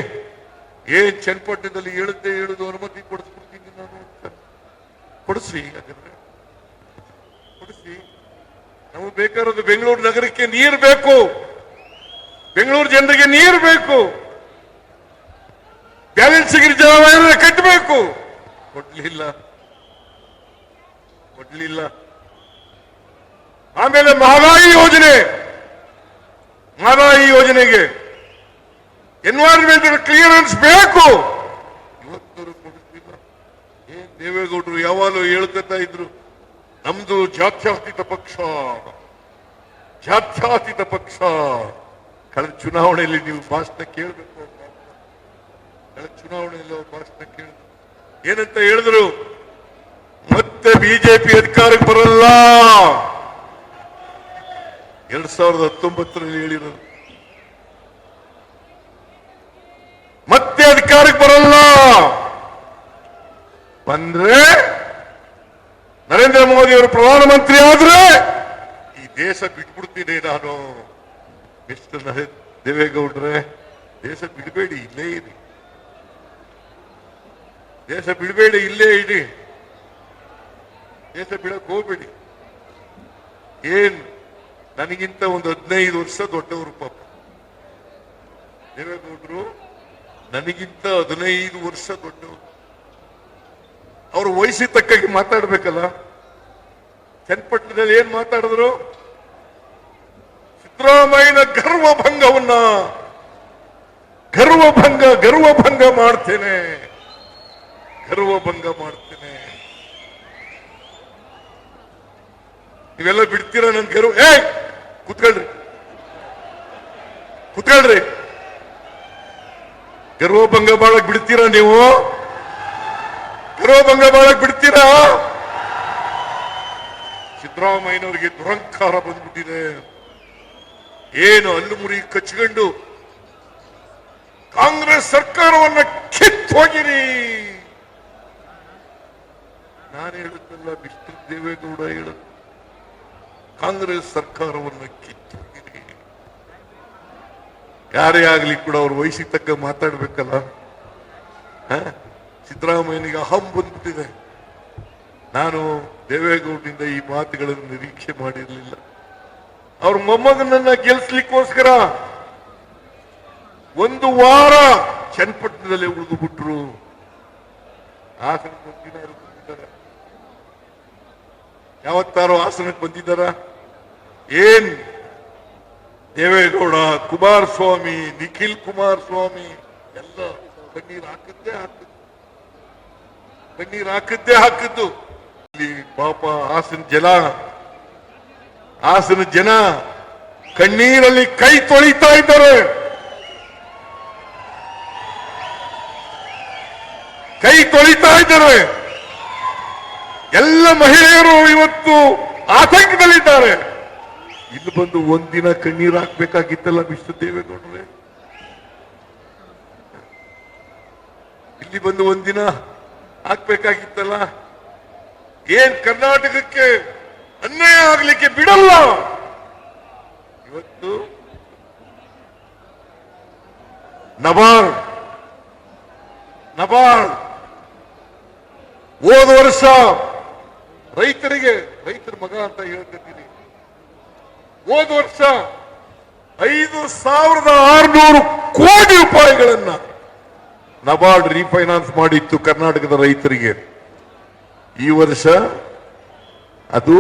ಏನ್ ಚನ್ನಪಟ್ಟಣದಲ್ಲಿ ಹೇಳುದು ಅನುಮತಿ ಕೊಡಿಸ್ಬಿಡ್ತೀನಿ ನಾನು ಅಂತ. ಕೊಡಿಸಿ, ನಮಗೆ ಬೇಕಾರೋದು ಬೆಂಗಳೂರು ನಗರಕ್ಕೆ ನೀರು ಬೇಕು, ಬೆಂಗಳೂರು ಜನರಿಗೆ ನೀರು ಬೇಕು, ಬ್ಯಾಲೆನ್ಸಿಂಗ್ ಜಲವಾಹಿನಿ ಕಟ್ಟಬೇಕು. ಕೊಡ್ಲಿಲ್ಲ. ಆಮೇಲೆ ಮಹದಾಯಿ ಯೋಜನೆಗೆ ಎನ್ವೈರನ್ಮೆಂಟಲ್ ಕ್ಲಿಯರೆನ್ಸ್ ಬೇಕು, ಇವತ್ತು ಕೊಡಿಸ್ತಿಲ್ಲ. ಏನ್ ದೇವೇಗೌಡರು ಯಾವಾಗಲೂ ಹೇಳ್ತಾ ಇದ್ರು, ನಮ್ದು ಜಾತ್ಯತೀತ ಪಕ್ಷ. ಕಳೆದ ಚುನಾವಣೆಯಲ್ಲಿ ನೀವು ಭಾಷಣ ಕೇಳಬೇಕು. ಏನಂತ ಹೇಳಿದ್ರು? ಮತ್ತೆ ಬಿಜೆಪಿ ಅಧಿಕಾರಕ್ಕೆ ಬರಲ್ಲ. 2019ರಲ್ಲಿ ಹೇಳಿರೋದು. ಮತ್ತೆ ಅಧಿಕಾರಕ್ಕೆ ಬರಲ್ಲ. ಬಂದ್ರೆ ನರೇಂದ್ರ ಮೋದಿ ಅವರು ಪ್ರಧಾನಮಂತ್ರಿ ಆದ್ರೆ ಈ ದೇಶ ಬಿಟ್ಬಿಡ್ತೀನಿ ನಾನು. ಮಿಸ್ಟರ್ ದೇವೇಗೌಡ್ರೆ, ದೇಶ ಬಿಡಬೇಡಿ, ಇಲ್ಲೇ ಇರಿ. ದೇಶ ಬಿಡಕ್ ಹೋಗ್ಬೇಡಿ. ನನಗಿಂತ ಒಂದು 15 ವರ್ಷ ದೊಡ್ಡವರು ಪಾಪ ದೇವೇಗೌಡರು, ನನಗಿಂತ 15 ವರ್ಷ ದೊಡ್ಡವರು. ಅವರು ವಯಸ್ಸಿಗೆ ತಕ್ಕಾಗಿ ಮಾತಾಡ್ಬೇಕಲ್ಲ. ಚನ್ನಪಟ್ಟಣದಲ್ಲಿ ಏನ್ ಮಾತಾಡಿದ್ರು? ಸಿದ್ದರಾಮಯ್ಯನ ಗರ್ವಭಂಗ ಮಾಡ್ತೇನೆ, ಗರ್ವಭಂಗ ಮಾಡ್ತೇನೆ. ನೀವೆಲ್ಲ ಬಿಡ್ತೀರಾ ನನ್ ಗರ್ವ? ಕುತ್ಕೊಳ್ರಿ. ಗರ್ವಭಂಗ ಮಾಡಕ್ ಬಿಡ್ತೀರಾ ನೀವು? ಗರ್ವಭಂಗ ಮಾಡಕ್ ಬಿಡ್ತೀರಾ? ಸಿದ್ದರಾಮಯ್ಯನವರಿಗೆ ದುರಂಕಾರ ಬಂದ್ಬಿಟ್ಟಿದೆ. ಏನು ಹಲ್ಲು ಮುರಿ ಕಚ್ಕೊಂಡು ಕಾಂಗ್ರೆಸ್ ಸರ್ಕಾರವನ್ನ ಕಿತ್ತೋಗಿರಿ. ನಾನು ಹೇಳುತ್ತಲ್ಲ, ಮಿಸ್ಟರ್ ದೇವೇಗೌಡ ಹೇಳುತ್ತ, ಕಾಂಗ್ರೆಸ್ ಸರ್ಕಾರವನ್ನು ಕಿತ್ತೋಗಿರಿ. ಯಾರೇ ಆಗ್ಲಿ ಕೂಡ ಅವ್ರ ವಯಸ್ಸಿಗೆ ತಕ್ಕ ಮಾತಾಡ್ಬೇಕಲ್ಲ. ಸಿದ್ದರಾಮಯ್ಯನಿಗೆ ಅಹಂ ಬಂದ್ಬಿಟ್ಟಿದೆ. ನಾನು ದೇವೇಗೌಡರಿಂದ ಈ ಮಾತುಗಳನ್ನು ನಿರೀಕ್ಷೆ ಮಾಡಿರಲಿಲ್ಲ. ಅವ್ರ ಮೊಮ್ಮಗನನ್ನ ಗೆಲ್ಸ್ಲಿಕ್ಕೋಸ್ಕರ 1 ವಾರ ಚನ್ನಪಟ್ಟಣದಲ್ಲಿ ಉಳಿದು ಬಿಟ್ರು. ಹಾಸನಕ್ಕೆ ಬಂದಿದ್ದಾರೆ, ಯಾವತ್ತಾರೋ ಹಾಸನಕ್ಕೆ ಬಂದಿದ್ದಾರ? ಏನ್ ದೇವೇಗೌಡ, ಕುಮಾರಸ್ವಾಮಿ, ನಿಖಿಲ್ ಕುಮಾರಸ್ವಾಮಿ ಎಲ್ಲ ಕಣ್ಣೀರು ಹಾಕಿದ್ದು. ಇಲ್ಲಿ ಪಾಪ ಹಾಸನ ಜನ ಕಣ್ಣೀರಲ್ಲಿ ಕೈ ತೊಳಿತಾ ಇದ್ದಾರೆ. ಎಲ್ಲ ಮಹಿಳೆಯರು ಇವತ್ತು ಆತಂಕದಲ್ಲಿದ್ದಾರೆ. ಇಲ್ಲಿ ಬಂದು ಒಂದಿನ ಕಣ್ಣೀರು ಹಾಕ್ಬೇಕಾಗಿತ್ತಲ್ಲ ಮಿಸ್ಟರ್ ದೇವೇಗೌಡರೇ? ಇಲ್ಲಿ ಬಂದು ಒಂದಿನ ಹಾಕ್ಬೇಕಾಗಿತ್ತಲ್ಲ? ಏನ್ ಕರ್ನಾಟಕಕ್ಕೆ ಅನ್ಯಾಯ ಆಗ್ಲಿಕ್ಕೆ ಬಿಡಲ್ಲ. ಇವತ್ತು ನಬಾರ್ಡ್ ಹೋದ ವರ್ಷ ರೈತರ ಮಗ ಅಂತ ಹೇಳ್ತಿದ್ದೀನಿ. ಹೋದ ವರ್ಷ 5,600 ಕೋಟಿ ರೂಪಾಯಿಗಳನ್ನ ನಬಾರ್ಡ್ ರೀಫೈನಾನ್ಸ್ ಮಾಡಿತ್ತು ಕರ್ನಾಟಕದ ರೈತರಿಗೆ. ಈ ವರ್ಷ ಅದು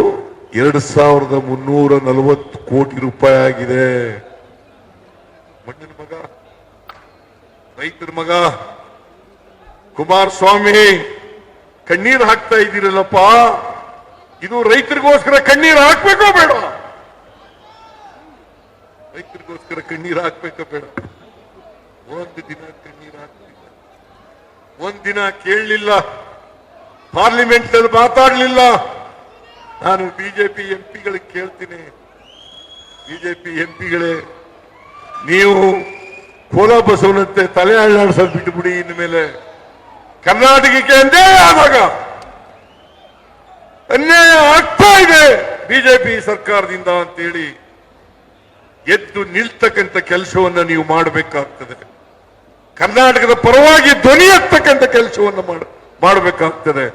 2,340 ಕೋಟಿ ರೂಪಾಯಿ ಆಗಿದೆ. ಮಣ್ಣಿನ ಮಗ, ರೈತರ ಮಗ ಕುಮಾರಸ್ವಾಮಿ ಕಣ್ಣೀರು ಹಾಕ್ತಾ ಇದ್ದೀರಲ್ಲಪ್ಪ. ಇದು ರೈತರಿಗೋಸ್ಕರ ಕಣ್ಣೀರು ಹಾಕ್ಬೇಕೋ ಬೇಡ? ರೈತರಿಗೋಸ್ಕರ ಕಣ್ಣೀರು ಹಾಕ್ಬೇಕೋ ಬೇಡ? ಒಂದು ದಿನ ಕಣ್ಣೀರು ಹಾಕ್ಲಿಲ್ಲ, ಒಂದಿನ ಕೇಳಲಿಲ್ಲ, ಪಾರ್ಲಿಮೆಂಟ್ ನಲ್ಲಿ ಮಾತಾಡಲಿಲ್ಲ. ನಾನು ಬಿಜೆಪಿ ಎಂಪಿಗಳಿಗೆ ಕೇಳ್ತೀನಿ, ಬಿಜೆಪಿ ಎಂಪಿಗಳೇ, ನೀವು ಕೋಲ ಬಸವನಂತೆ ತಲೆ ಅಳ್ಳಾಡ್ಸೋದು ಬಿಟ್ಟುಬಿಡಿ. ಇನ್ಮೇಲೆ ಕರ್ನಾಟಕಕ್ಕೆ ಅನ್ಯಾಯ ಆದಾಗ, ಅನ್ಯಾಯ ಆಗ್ತಾ ಇದೆ ಬಿಜೆಪಿ ಸರ್ಕಾರದಿಂದ ಅಂತೇಳಿ ಎದ್ದು ನಿಲ್ತಕ್ಕಂಥ ಕೆಲಸವನ್ನ ನೀವು ಮಾಡಬೇಕಾಗ್ತದೆ. ಕರ್ನಾಟಕದ ಪರವಾಗಿ ಧ್ವನಿ ಎತ್ತಕ್ಕಂಥ ಕೆಲಸವನ್ನು ಮಾಡಬೇಕಾಗ್ತದೆ.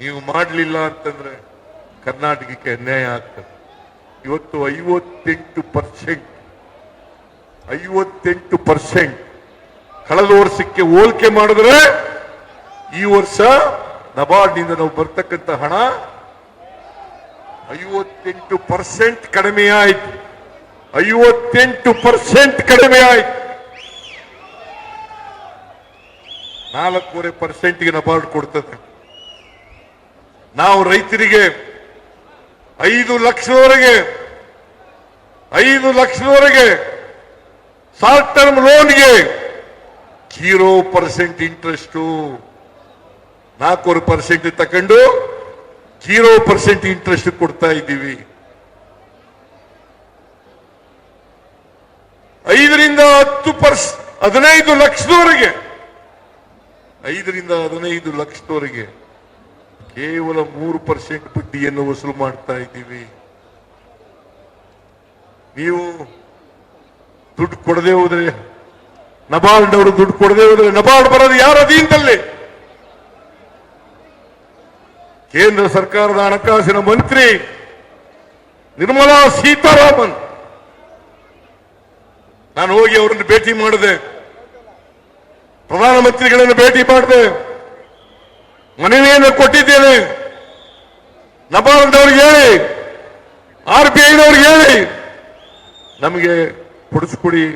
ನೀವು ಮಾಡಲಿಲ್ಲ ಅಂತಂದ್ರೆ ಕರ್ನಾಟಕಕ್ಕೆ ಅನ್ಯಾಯ ಆಗ್ತದೆ. ಇವತ್ತು 58% ಕಳೆದ ವರ್ಷಕ್ಕೆ ಹೋಲಿಕೆ ಮಾಡಿದ್ರೆ ಈ ವರ್ಷ ನಬಾರ್ಡ್ನಿಂದ ನಾವು ಬರ್ತಕ್ಕಂಥ ಹಣ 58% ಕಡಿಮೆ ಆಯ್ತು. 58% ಕಡಿಮೆ ಆಯ್ತು. 4.5%ಗೆ ನಬಾರ್ಡ್ ಕೊಡ್ತದೆ. ನಾವು ರೈತರಿಗೆ 5 ಲಕ್ಷದವರೆಗೆ ಶಾರ್ಟ್ ಟರ್ಮ್ ಲೋನ್ಗೆ 0% ಇಂಟ್ರೆಸ್ಟ್, 4% ತಕೊಂಡು 0% ಇಂಟ್ರೆಸ್ಟ್ ಕೊಡ್ತಾ ಇದ್ದೀವಿ. 5 ರಿಂದ 15 ಲಕ್ಷದವರೆಗೆ, 5 ರಿಂದ 15 ಲಕ್ಷದವರೆಗೆ ಕೇವಲ 3% ಬಡ್ಡಿಯನ್ನು ವಸೂಲು ಮಾಡ್ತಾ ಇದ್ದೀವಿ. ನೀವು ದುಡ್ಡು ಕೊಡದೆ ಹೋದ್ರೆ, ನಬಾರ್ಡ್ ಅವರು ದುಡ್ಡು ಕೊಡದೆ ಹೋದ್ರೆ, ನಬಾರ್ಡ್ ಬರೋದು ಯಾರ ಅಧೀನದಲ್ಲಿ? ಕೇಂದ್ರ ಸರ್ಕಾರದ ಹಣಕಾಸಿನ ಮಂತ್ರಿ ನಿರ್ಮಲಾ ಸೀತಾರಾಮನ್, ನಾನು ಹೋಗಿ ಅವರನ್ನು ಭೇಟಿ ಮಾಡಿದೆ, ಪ್ರಧಾನಮಂತ್ರಿಗಳನ್ನು ಭೇಟಿ ಮಾಡಿದೆ, ಮನವಿಯನ್ನು ಕೊಟ್ಟಿದ್ದೇನೆ. ನಬಾರ್ಡ್ನವ್ರಿಗೆ ಹೇಳಿ, RBIನವ್ರಿಗೆ ಹೇಳಿ, ನಮಗೆ ಕೊಡಿಸ್ಕೊಡಿ.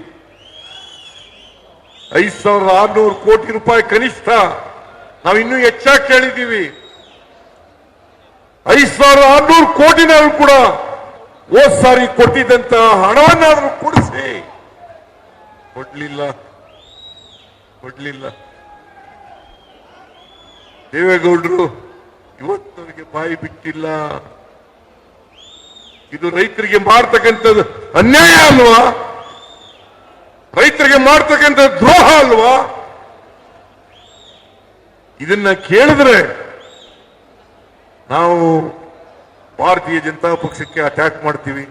5,600 ಕೋಟಿ ರೂಪಾಯಿ ಕನಿಷ್ಠ, ನಾವು ಇನ್ನೂ ಹೆಚ್ಚಾಗಿ ಕೇಳಿದ್ದೀವಿ. 5,600 ಕೋಟಿನಾದ್ರು ಕೂಡ ಹೋದ್ ಸಾರಿ ಕೊಟ್ಟಿದ್ದಂತ ಹಣವನ್ನಾದ್ರೂ ಕೊಡಿಸಿ. ಕೊಡ್ಲಿಲ್ಲ. ದೇವೇಗೌಡರು ಇವತ್ತವರಿಗೆ ಬಾಯಿ ಬಿಟ್ಟಿಲ್ಲ. ಇದು ರೈತರಿಗೆ ಮಾಡ್ತಕ್ಕಂಥದ್ದು ಅನ್ಯಾಯ ಅಲ್ವಾ? ರೈತರಿಗೆ ಮಾಡ್ತಕ್ಕಂಥ ದ್ರೋಹ ಅಲ್ವಾ? ಇದನ್ನ ಕೇಳಿದ್ರೆ ನಾವು ಭಾರತೀಯ ಜನತಾ ಪಕ್ಷಕ್ಕೆ ಅಟ್ಯಾಕ್ ಮಾಡ್ತೀವಿ,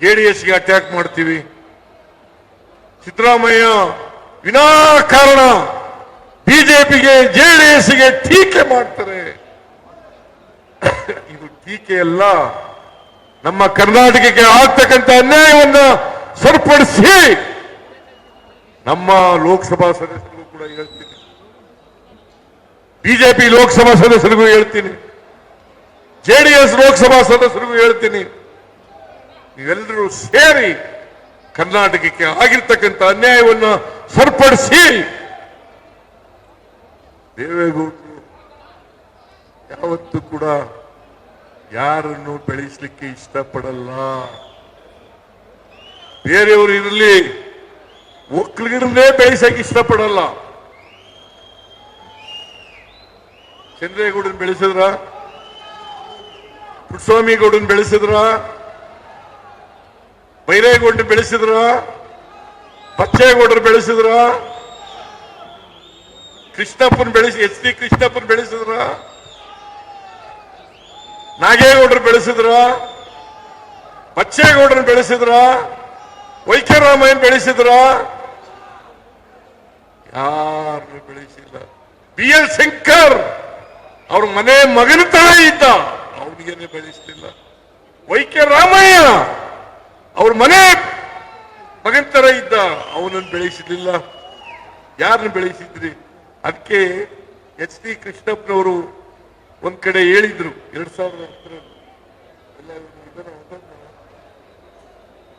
JDSಗೆ ಅಟ್ಯಾಕ್ ಮಾಡ್ತೀವಿ. ಸಿದ್ದರಾಮಯ್ಯ ವಿನಾಕಾರಣ ಬಿಜೆಪಿಗೆ JDSಗೆ ಟೀಕೆ ಮಾಡ್ತಾರೆ. ಇದು ಟೀಕೆ ಅಲ್ಲ, ನಮ್ಮ ಕರ್ನಾಟಕಕ್ಕೆ ಆಗ್ತಕ್ಕಂಥ ಅನ್ಯಾಯವನ್ನ ಸರಿಪಡಿಸಿ ನಮ್ಮ ಲೋಕಸಭಾ ಸದಸ್ಯರಿಗೂ ಕೂಡ ಹೇಳ್ತೀನಿ, ಬಿಜೆಪಿ ಲೋಕಸಭಾ ಸದಸ್ಯರಿಗೂ ಹೇಳ್ತೀನಿ, JDS ಲೋಕಸಭಾ ಸದಸ್ಯರಿಗೂ ಹೇಳ್ತೀನಿ, ನೀವೆಲ್ಲರೂ ಸೇರಿ ಕರ್ನಾಟಕಕ್ಕೆ ಆಗಿರ್ತಕ್ಕಂಥ ಅನ್ಯಾಯವನ್ನು ಸರಿಪಡಿಸಿ. ದೇವೇಗೌಡರು ಯಾವತ್ತೂ ಕೂಡ ಯಾರನ್ನು ಬೆಳೆಸಲಿಕ್ಕೆ ಇಷ್ಟಪಡಲ್ಲ. ಬೇರೆಯವರು ಇರಲಿ, ಒಕ್ಕಲಿಗರನ್ನೇ ಬೆಳೆಸಕ್ಕೆ ಇಷ್ಟಪಡಲ್ಲ. ಚಂದ್ರೇಗೌಡನ್ ಬೆಳೆಸಿದ್ರ, ಪುಟ್ಟಸ್ವಾಮಿಗೌಡನ್ ಬೆಳೆಸಿದ್ರ, ಬೈರೇಗೌಡನ್ ಬೆಳೆಸಿದ್ರ, ಬಚ್ಚೇಗೌಡರು ಬೆಳೆಸಿದ್ರ, ಕೃಷ್ಣಪ್ಪನ್ SD ಕೃಷ್ಣಪ್ಪನ್ ಬೆಳೆಸಿದ್ರ, ನಾಗೇಗೌಡರು ಬೆಳೆಸಿದ್ರ, ಬಚ್ಚೇಗೌಡರನ್ನು ಬೆಳೆಸಿದ್ರ, ವೈಕರಾಮಯ್ಯನ್ ಬೆಳೆಸಿದ್ರ? ಯಾರನ್ನು ಬೆಳೆಸಿಲ್ಲ. BL ಶಂಕರ್ ಅವ್ರ ಮನೆ ಮಗನ ತರ ಇದ್ದ, ಅವನಿಗೇನೆ ಬೆಳೆಸಲಿಲ್ಲ. ವೈಕರಾಮಯ್ಯ ಅವ್ರ ಮನೆ ಮಗನ ತರ ಇದ್ದ, ಅವನನ್ನು ಬೆಳೆಸಲಿಲ್ಲ. ಯಾರನ್ನು ಬೆಳೆಸಿದ್ರಿ? ಅದಕ್ಕೆ SD ಕೃಷ್ಣಪ್ಪನವರು ಒಂದ್ ಕಡೆ ಹೇಳಿದ್ರು 2010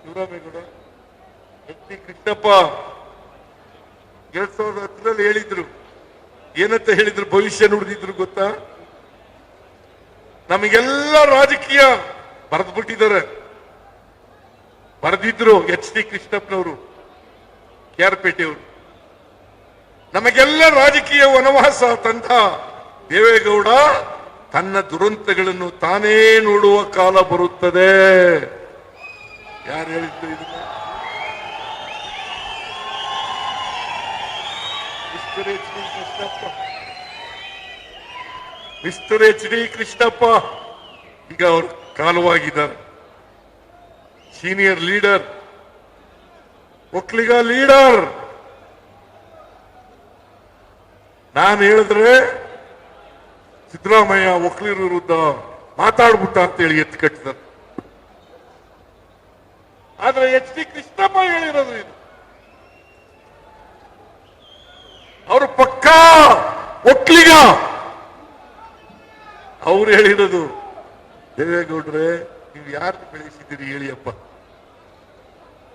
ಶಿವರಾಮೇಗೌಡ, SD ಕೃಷ್ಣಪ್ಪ 2010 ಹೇಳಿದ್ರು. ಏನಂತ ಹೇಳಿದ್ರು? ಭವಿಷ್ಯ ನುಡಿದಿದ್ರು ಗೊತ್ತಾ? ನಮಗೆಲ್ಲ ರಾಜಕೀಯ ಬರೆದು ಬಿಟ್ಟಿದ್ದಾರೆ. ಬರೆದಿದ್ರು SD ಕೃಷ್ಣಪ್ಪನವರು, KR-ಪೇಟೆಯವರು. ನಮಗೆಲ್ಲ ರಾಜಕೀಯ ವನವಾಸ ತಂದ ದೇವೇಗೌಡ ತನ್ನ ದುರಂತಗಳನ್ನು ತಾನೇ ನೋಡುವ ಕಾಲ ಬರುತ್ತದೆ. ಯಾರು ಹೇಳಿದ್ರು ಇದನ್ನ? ಮಿಸ್ಟರ್ HD ಕೃಷ್ಣಪ್ಪ ಈಗ ಅವರು ಕಾಲವಾಗಿದ್ದಾರೆ. Senior leader, Vokkaliga leader. ನಾನು ಹೇಳಿದ್ರೆ ಸಿದ್ದರಾಮಯ್ಯ ಒಕ್ಕಲಿಗರ ವಿರುದ್ಧ ಮಾತಾಡ್ಬಿಟ್ಟ ಅಂತೇಳಿ ಎತ್ತು ಕಟ್ಟಿದ್ದಾರೆ. ಆದ್ರೆ HD ಕೃಷ್ಣಪ್ಪ ಹೇಳಿರೋದು ಇದು. ಅವರು ಪಕ್ಕಾ ಒಕ್ಕಲಿಗ. ಅವ್ರು ಹೇಳಿರೋದು, ದೇವೇಗೌಡ್ರೆ ನೀವು ಯಾರನ್ನು ಬೆಳೆಸಿದ್ದೀರಿ ಹೇಳಿಯಪ್ಪ,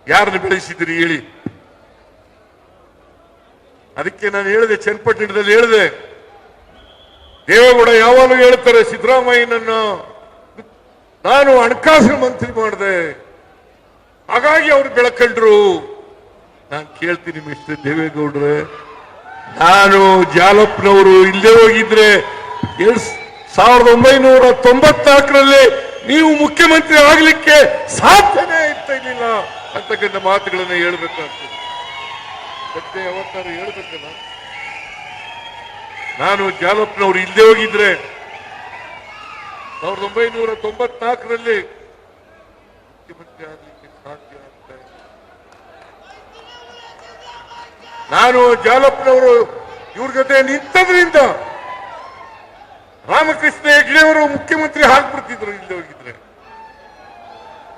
ಯಾರನ್ನು ಬೆಳೆಸಿದ್ದೀರಿ ಹೇಳಿ. ಅದಕ್ಕೆ ನಾನು ಹೇಳಿದೆ, ಚನ್ನಪಟ್ಟಣದಲ್ಲಿ ಹೇಳಿದೆ, ದೇವೇಗೌಡ ಯಾವಾಗಲೂ ಹೇಳ್ತಾರೆ ಸಿದ್ದರಾಮಯ್ಯನನ್ನು ನಾನು ಹಣಕಾಸಿನ ಮಂತ್ರಿ ಮಾಡಿದೆ, ಹಾಗಾಗಿ ಅವ್ರು ಬೆಳಕಂಡ್ರು. ನಾನು ಕೇಳ್ತೀನಿ ಮಿಸ್ಟರ್ ದೇವೇಗೌಡ್ರೆ, ನಾನು ಜಾಲಪ್ನವರು ಇಲ್ಲೇ ಹೋಗಿದ್ರೆ 1994ರಲ್ಲಿ ನೀವು ಮುಖ್ಯಮಂತ್ರಿ ಆಗ್ಲಿಕ್ಕೆ ಸಾಧ್ಯನೇ ಇರ್ಲಿಲ್ಲ ಅಂತಕ್ಕಂಥ ಮಾತುಗಳನ್ನ ಹೇಳ್ಬೇಕಾಗ್ತದೆ. ಮತ್ತೆ ಯಾವತ್ತಾರು ಹೇಳ್ಬೇಕಲ್ಲ. ನಾನು ಜಾಲಪ್ನವರು ಇಲ್ಲದೆ ಹೋಗಿದ್ರೆ 1994ರಲ್ಲಿ ಮುಖ್ಯಮಂತ್ರಿ ಆಗ್ಲಿಕ್ಕೆ ಸಾಧ್ಯ ಆಗ್ತಾ ಇಲ್ಲ. ನಾನು ಜಾಲಪ್ನವರು ಇವ್ರ ಜೊತೆ ನಿಂತದ್ರಿಂದ ರಾಮಕೃಷ್ಣ ಹೆಗ್ಡೆಯವರು ಮುಖ್ಯಮಂತ್ರಿ ಆಗ್ಬಿಡ್ತಿದ್ರು ಇಲ್ಲದೆ ಹೋಗಿದ್ರೆ.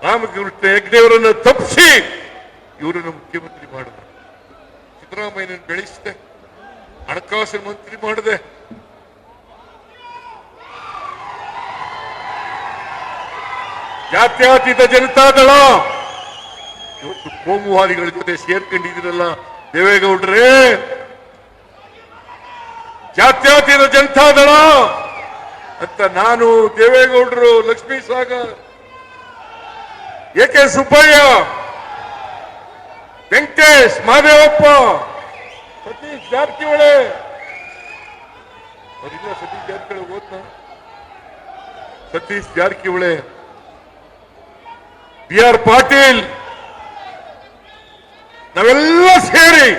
ರಾಮಕೃಷ್ಣ ಹೆಗ್ಡೆಯವರನ್ನು ತಪ್ಪಿಸಿ ಇವರನ್ನು ಮುಖ್ಯಮಂತ್ರಿ ಮಾಡಿದ್ರು. ಸಿದ್ದರಾಮಯ್ಯನ ಬೆಳೆಸಿದೆ, ಹಣಕಾಸಿನ ಮಂತ್ರಿ ಮಾಡಿದೆ. ಜಾತ್ಯತೀತ ಜನತಾದಳ ಇವತ್ತು ಕೋಮುವಾದಿಗಳ ಜೊತೆ ಸೇರ್ಕೊಂಡಿದ್ದೀರಲ್ಲ ದೇವೇಗೌಡ್ರೆ. ಜಾತ್ಯತೀತ ಜನತಾದಳ ಅಂತ ನಾನು, ದೇವೇಗೌಡರು, ಲಕ್ಷ್ಮೀ ಸಾಗರ್, ಎಕೆ ಸುಬ್ಬಯ್ಯ, ವೆಂಕಟೇಶ್, ಮಹದೇವಪ್ಪ, ಸತೀಶ್ ಜಾರಕಿಹೊಳಿ ಅವರಿಲ್ಲ. ಸತೀಶ್ ಜಾರಕಿಹೊಳಿ ಓದ್ನ, ಸತೀಶ್ ಜಾರಕಿಹೊಳಿ, BR ಪಾಟೀಲ್, ನಾವೆಲ್ಲ ಸೇರಿ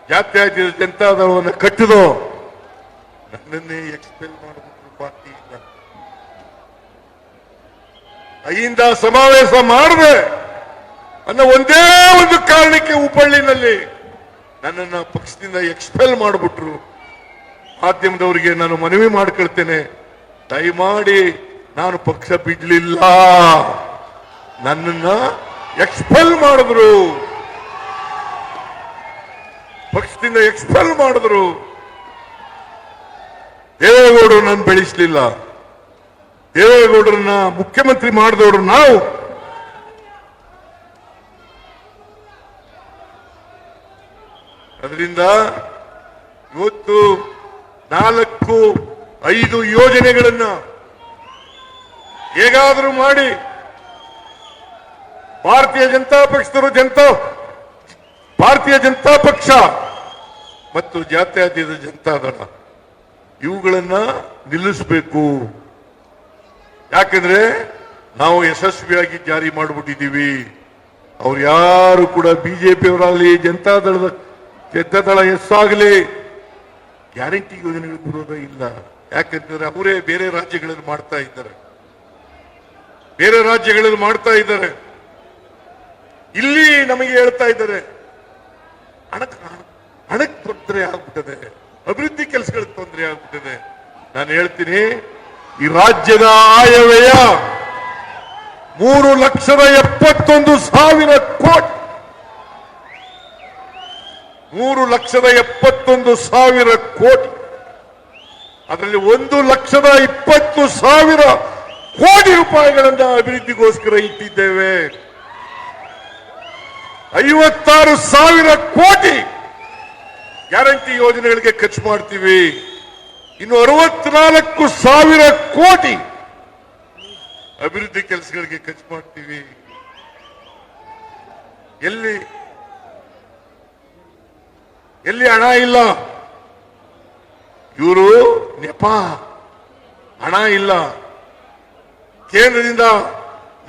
ಜಾತ್ಯತೀತ ಜನತಾದಳವನ್ನು ಕಟ್ಟಿದೋ. ನನ್ನನ್ನೇ ಎಕ್ಸ್ಪೆಲ್ ಮಾಡಬೇಕು ಪಾರ್ಟಿಯಿಂದ. ಅಹಿಂದ ಸಮಾವೇಶ ಮಾಡಿದೆ ಅನ್ನೋ ಒಂದೇ ಒಂದು ಕಾರಣಕ್ಕೆ ಹುಬ್ಬಳ್ಳಿನಲ್ಲಿ ನನ್ನನ್ನ ಪಕ್ಷದಿಂದ ಎಕ್ಸ್ಪೆಲ್ ಮಾಡಿಬಿಟ್ರು. ಮಾಧ್ಯಮದವರಿಗೆ ನಾನು ಮನವಿ ಮಾಡ್ಕೊಳ್ತೇನೆ, ದಯಮಾಡಿ ನಾನು ಪಕ್ಷ ಬಿಡ್ಲಿಲ್ಲ, ನನ್ನನ್ನ ಎಕ್ಸ್ಪೆಲ್ ಮಾಡಿದ್ರು, ಪಕ್ಷದಿಂದ ಎಕ್ಸ್ಪೆಲ್ ಮಾಡಿದ್ರು. ದೇವೇಗೌಡರು ನಾನು ಬೆಳೆಸಲಿಲ್ಲ, ದೇವೇಗೌಡರನ್ನ ಮುಖ್ಯಮಂತ್ರಿ ಮಾಡಿದವರು ನಾವು. ಅದರಿಂದ ಇವತ್ತು 4-5 ಯೋಜನೆಗಳನ್ನ ಹೇಗಾದರೂ ಮಾಡಿ ಭಾರತೀಯ ಜನತಾ ಪಕ್ಷ ಮತ್ತು ಜಾತ್ಯತೀತ ಜನತಾದಳ ಇವುಗಳನ್ನ ನಿಲ್ಲಿಸಬೇಕು. ಯಾಕಂದ್ರೆ ನಾವು ಯಶಸ್ವಿಯಾಗಿ ಜಾರಿ ಮಾಡಿಬಿಟ್ಟಿದ್ದೀವಿ. ಅವ್ರು ಯಾರು ಕೂಡ ಬಿಜೆಪಿಯವರಾಗಲಿ ಜನತಾದಳ ಎಸ್ಸಾಗಲಿ ಗ್ಯಾರಂಟಿ ಯೋಜನೆಗಳ ವಿರೋಧ ಇಲ್ಲ. ಯಾಕಂದ್ರೆ ಅವರೇ ಬೇರೆ ರಾಜ್ಯಗಳಲ್ಲಿ ಮಾಡ್ತಾ ಇದ್ದಾರೆ, ಇಲ್ಲಿ ನಮಗೆ ಹೇಳ್ತಾ ಇದ್ದಾರೆ ಹಣಕ್ಕೆ ತೊಂದರೆ ಆಗ್ಬಿಟ್ಟದೆ, ಅಭಿವೃದ್ಧಿ ಕೆಲಸಗಳಿಗೆ ತೊಂದರೆ ಆಗ್ಬಿಟ್ಟಿದೆ. ನಾನು ಹೇಳ್ತೀನಿ, ಈ ರಾಜ್ಯದ ಆಯವ್ಯಯ 3,71,000 ಕೋಟಿ, 3,71,000 ಕೋಟಿ. ಅದರಲ್ಲಿ 1,20,000 ಕೋಟಿ ರೂಪಾಯಿಗಳನ್ನ ಅಭಿವೃದ್ಧಿಗೋಸ್ಕರ ಇಟ್ಟಿದ್ದೇವೆ. 56,000 ಕೋಟಿ ಗ್ಯಾರಂಟಿ ಯೋಜನೆಗಳಿಗೆ ಖರ್ಚು ಮಾಡ್ತೀವಿ. ಇನ್ನು 64,000 ಕೋಟಿ ಅಭಿವೃದ್ಧಿ ಕೆಲಸಗಳಿಗೆ ಖರ್ಚು ಮಾಡ್ತೀವಿ. ಎಲ್ಲಿ ಹಣ ಇಲ್ಲ, ಇವರು ನೆಪ, ಹಣ ಇಲ್ಲ. ಕೇಂದ್ರದಿಂದ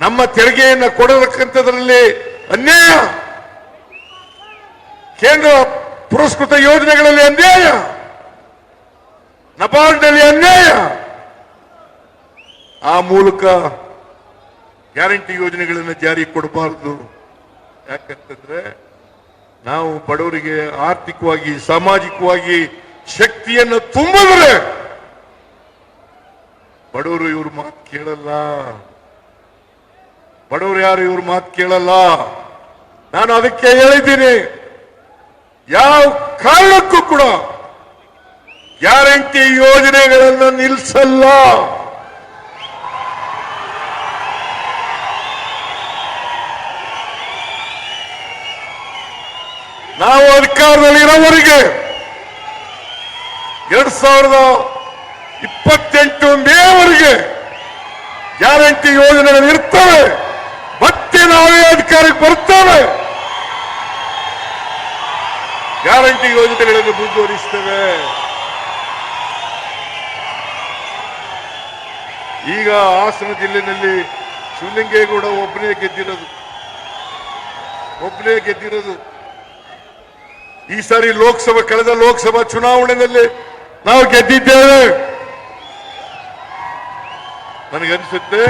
ನಮ್ಮ ತೆರಿಗೆಯನ್ನು ಕೊಡತಕ್ಕಂಥದ್ರಲ್ಲಿ ಅನ್ಯಾಯ, ಕೇಂದ್ರ ಪುರಸ್ಕೃತ ಯೋಜನೆಗಳಲ್ಲಿ ಅನ್ಯಾಯ, ನಬಾರ್ಡ್ನಲ್ಲಿ ಅನ್ಯಾಯ. ಆ ಮೂಲಕ ಗ್ಯಾರಂಟಿ ಯೋಜನೆಗಳನ್ನು ಜಾರಿ ಕೊಡಬಾರದು. ಯಾಕಂತಂದ್ರೆ ನಾವು ಬಡವರಿಗೆ ಆರ್ಥಿಕವಾಗಿ ಸಾಮಾಜಿಕವಾಗಿ ಶಕ್ತಿಯನ್ನು ತುಂಬಿದ್ರೆ ಬಡವರು ಇವ್ರ ಮಾತು ಕೇಳಲ್ಲ. ಬಡವರು ಯಾರು ಇವ್ರ ಮಾತು ಕೇಳಲ್ಲ. ನಾನು ಅದಕ್ಕೆ ಹೇಳಿದ್ದೀನಿ, ಯಾವ ಕಾರಣಕ್ಕೂ ಕೂಡ ಗ್ಯಾರಂಟಿ ಯೋಜನೆಗಳನ್ನು ನಿಲ್ಲಿಸಲ್ಲ. ನಾವು ಅಧಿಕಾರದಲ್ಲಿ ಇರೋವರೆಗೆ 2028 ಮೇವರೆಗೆ ಗ್ಯಾರಂಟಿ ಯೋಜನೆಗಳು ಇರ್ತವೆ. ಮತ್ತೆ ನಾವೇ ಅಧಿಕಾರಕ್ಕೆ ಬರ್ತೇವೆ, ಗ್ಯಾರಂಟಿ ಯೋಜನೆಗಳನ್ನು ಮುಂದುವರಿಸ್ತೇವೆ. ಈಗ ಹಾಸನ ಜಿಲ್ಲೆಯಲ್ಲಿ ಶಿವಲಿಂಗೇಗೌಡ ಒಬ್ಬನೇ ಗೆದ್ದಿರೋದು. ಈ ಸಾರಿ ಕಳೆದ ಲೋಕಸಭಾ ಚುನಾವಣೆಯಲ್ಲಿ ನಾವು ಗೆದ್ದಿದ್ದೇವೆ. ನನಗನ್ಸುತ್ತೆ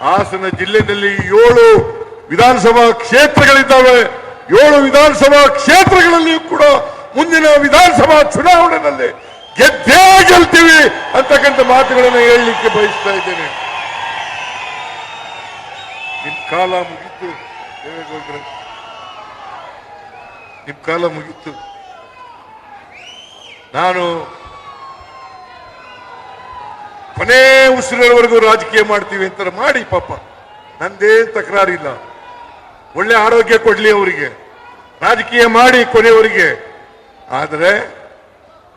ಹಾಸನ ಜಿಲ್ಲೆಯಲ್ಲಿ 7 ವಿಧಾನಸಭಾ ಕ್ಷೇತ್ರಗಳಿದ್ದಾವೆ. 7 ವಿಧಾನಸಭಾ ಕ್ಷೇತ್ರಗಳಲ್ಲಿಯೂ ಕೂಡ ಮುಂದಿನ ವಿಧಾನಸಭಾ ಚುನಾವಣೆಯಲ್ಲಿ ಗೆದ್ದೇ ಗೆಲ್ತೀವಿ ಅಂತಕ್ಕಂಥ ಮಾತುಗಳನ್ನು ಹೇಳಲಿಕ್ಕೆ ಬಯಸ್ತಾ ಇದ್ದೇನೆ. ನಿಮ್ ಕಾಲ ಮುಗೀತು ದೇವೇಗೌಡ್ರೆ, ನಿಮ್ ಕಾಲ ಮುಗೀತು. ನಾನು ಕೊನೆ ಉಸಿರಿನವರೆಗೂ ರಾಜಕೀಯ ಮಾಡ್ತೀವಿ ಅಂತ ಮಾಡಿ ಪಾಪ, ನಂದೇನ್ ತಕರಾರಿಲ್ಲ. ಒಳ್ಳೆ ಆರೋಗ್ಯ ಕೊಡ್ಲಿ ಅವರಿಗೆ, ರಾಜಕೀಯ ಮಾಡಿ ಕೊನೆಯವರಿಗೆ. ಆದರೆ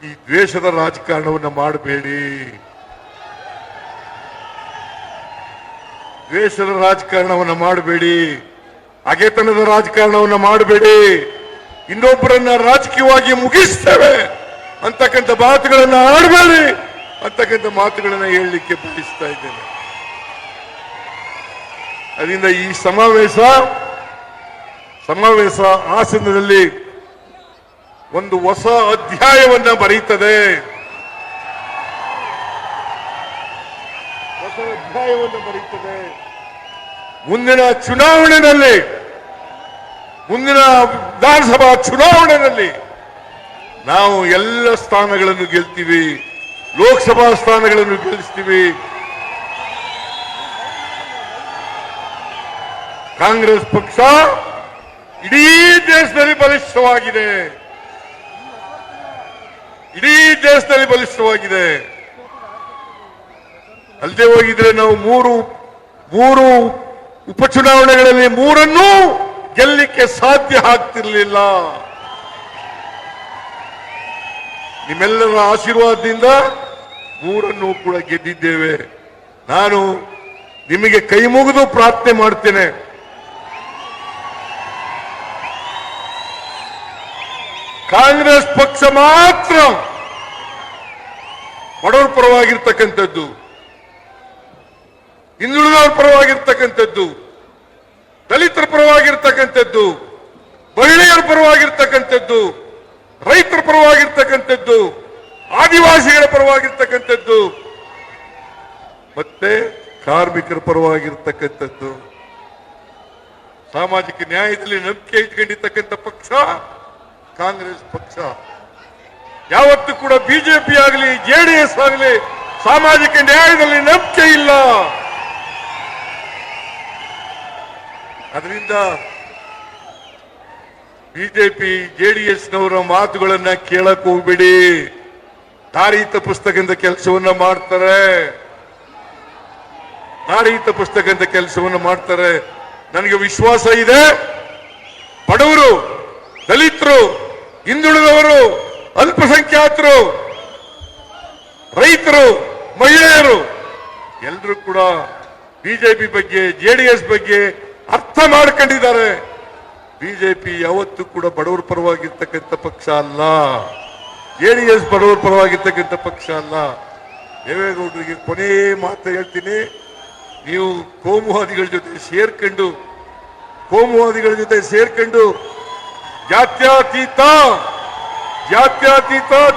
ಈ ದ್ವೇಷದ ರಾಜಕಾರಣವನ್ನ ಮಾಡಬೇಡಿ, ದ್ವೇಷದ ರಾಜಕಾರಣವನ್ನ ಮಾಡಬೇಡಿ, ಹಗೆತನದ ರಾಜಕಾರಣವನ್ನ ಮಾಡಬೇಡಿ. ಇನ್ನೊಬ್ಬರನ್ನ ರಾಜಕೀಯವಾಗಿ ಮುಗಿಸ್ತೇವೆ ಅಂತಕ್ಕಂಥ ಮಾತುಗಳನ್ನ ಆಡಬೇಡಿ ಅಂತಕ್ಕಂಥ ಮಾತುಗಳನ್ನ ಹೇಳಲಿಕ್ಕೆ ಬಯಸ್ತಾ ಇದ್ದೇನೆ. ಅದರಿಂದ ಈ ಸಮಾವೇಶ ಹಾಸನದಲ್ಲಿ ಒಂದು ಹೊಸ ಅಧ್ಯಾಯವನ್ನ ಬರೀತದೆ, ಹೊಸ ಅಧ್ಯಾಯವನ್ನು ಬರೀತದೆ. ಮುಂದಿನ ಚುನಾವಣೆಯಲ್ಲಿ, ಮುಂದಿನ ವಿಧಾನಸಭಾ ಚುನಾವಣೆಯಲ್ಲಿ ನಾವು ಎಲ್ಲ ಸ್ಥಾನಗಳನ್ನು ಗೆಲ್ತೀವಿ, ಲೋಕಸಭಾ ಸ್ಥಾನಗಳನ್ನು ಗೆಲ್ಲಿಸ್ತೀವಿ. ಕಾಂಗ್ರೆಸ್ ಪಕ್ಷ ಇಡೀ ದೇಶದಲ್ಲಿ ಬಲಿಷ್ಠವಾಗಿದೆ, ಇಡೀ ದೇಶದಲ್ಲಿ ಬಲಿಷ್ಠವಾಗಿದೆ. ಅಲ್ಲದೆ ಹೋಗಿದ್ರೆ ನಾವು ಮೂರು ಉಪಚುನಾವಣೆಗಳಲ್ಲಿ ಮೂರನ್ನೂ ಗೆಲ್ಲಲಿಕ್ಕೆ ಸಾಧ್ಯ ಆಗ್ತಿರ್ಲಿಲ್ಲ. ನಿಮ್ಮೆಲ್ಲರ ಆಶೀರ್ವಾದದಿಂದ ಮೂರನ್ನು ಕೂಡ ಗೆದ್ದಿದ್ದೇವೆ. ನಾನು ನಿಮಗೆ ಕೈ ಮುಗಿದು ಪ್ರಾರ್ಥನೆ ಮಾಡ್ತೇನೆ, ಕಾಂಗ್ರೆಸ್ ಪಕ್ಷ ಮಾತ್ರ ಬಡವರ ಪರವಾಗಿರ್ತಕ್ಕಂಥದ್ದು, ಹಿಂದುಳಿದವರ ಪರವಾಗಿರ್ತಕ್ಕಂಥದ್ದು, ದಲಿತರ ಪರವಾಗಿರ್ತಕ್ಕಂಥದ್ದು, ಮಹಿಳೆಯರ ಪರವಾಗಿರ್ತಕ್ಕಂಥದ್ದು, ರೈತರ ಪರವಾಗಿರ್ತಕ್ಕಂಥದ್ದು, ಆದಿವಾಸಿಗಳ ಪರವಾಗಿರ್ತಕ್ಕಂಥದ್ದು, ಮತ್ತೆ ಕಾರ್ಮಿಕರ ಪರವಾಗಿರ್ತಕ್ಕಂಥದ್ದು, ಸಾಮಾಜಿಕ ನ್ಯಾಯದಲ್ಲಿ ನಂಬಿಕೆ ಇಟ್ಕೊಂಡಿರ್ತಕ್ಕಂಥ ಪಕ್ಷ ಕಾಂಗ್ರೆಸ್ ಪಕ್ಷ. ಯಾವತ್ತೂ ಕೂಡ ಬಿಜೆಪಿ ಆಗಲಿ ಜೆಡಿಎಸ್ ಆಗಲಿ ಸಾಮಾಜಿಕ ನ್ಯಾಯದಲ್ಲಿ ನಂಬಿಕೆ ಇಲ್ಲ. ಅದರಿಂದ ಬಿಜೆಪಿ ಜೆಡಿಎಸ್ನವರ ಮಾತುಗಳನ್ನ ಕೇಳಕ್ ಹೋಗ್ಬಿಡಿ, ದಾರಿ ತಪ್ಪಿಸ್ತಕ್ಕಂಥ ಕೆಲಸವನ್ನ ಮಾಡ್ತಾರೆ, ದಾರಿ ತಪ್ಪಿಸ್ತಕ್ಕಂಥ ಕೆಲಸವನ್ನ ಮಾಡ್ತಾರೆ. ನನಗೆ ವಿಶ್ವಾಸ ಇದೆ, ಬಡವರು, ದಲಿತರು, ಹಿಂದುಳಿದವರು, ಅಲ್ಪಸಂಖ್ಯಾತರು, ರೈತರು, ಮಹಿಳೆಯರು ಎಲ್ಲರೂ ಕೂಡ ಬಿಜೆಪಿ ಬಗ್ಗೆ ಜೆಡಿಎಸ್ ಬಗ್ಗೆ ಅರ್ಥ ಮಾಡ್ಕೊಂಡಿದ್ದಾರೆ. ಬಿಜೆಪಿ ಯಾವತ್ತೂ ಕೂಡ ಬಡವರ ಪರವಾಗಿರ್ತಕ್ಕಂಥ ಪಕ್ಷ ಅಲ್ಲ, ಜೆಡಿಎಸ್ ಬಡವರ ಪರವಾಗಿರ್ತಕ್ಕಂಥ ಪಕ್ಷ ಅಲ್ಲ. ದೇವೇಗೌಡರಿಗೆ ಕೊನೆ ಮಾತು ಹೇಳ್ತೀನಿ, ನೀವು ಕೋಮುವಾದಿಗಳ ಜೊತೆ ಸೇರ್ಕೊಂಡು ಜಾತ್ಯತೀತ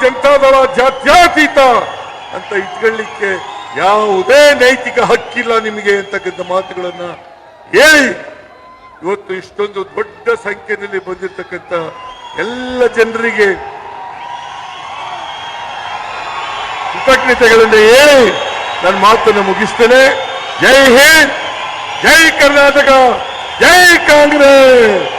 ಜನತಾದಳ ಜಾತ್ಯತೀತ ಅಂತ ಇಟ್ಕೊಳ್ಳಿಕ್ಕೆ ಯಾವುದೇ ನೈತಿಕ ಹಕ್ಕಿಲ್ಲ ನಿಮಗೆ ಅಂತಕ್ಕಂಥ ಮಾತುಗಳನ್ನ ಹೇಳಿ ಇವತ್ತು ಇಷ್ಟೊಂದು ದೊಡ್ಡ ಸಂಖ್ಯೆಯಲ್ಲಿ ಬಂದಿರತಕ್ಕಂಥ ಎಲ್ಲ ಜನರಿಗೆ ಕೃತಜ್ಞತೆಗಳನ್ನು ಹೇಳಿ ನನ್ನ ಮಾತನ್ನು ಮುಗಿಸ್ತೇನೆ. ಜೈ ಹಿಂದ್, ಜೈ ಕರ್ನಾಟಕ, ಜೈ ಕಾಂಗ್ರೆಸ್.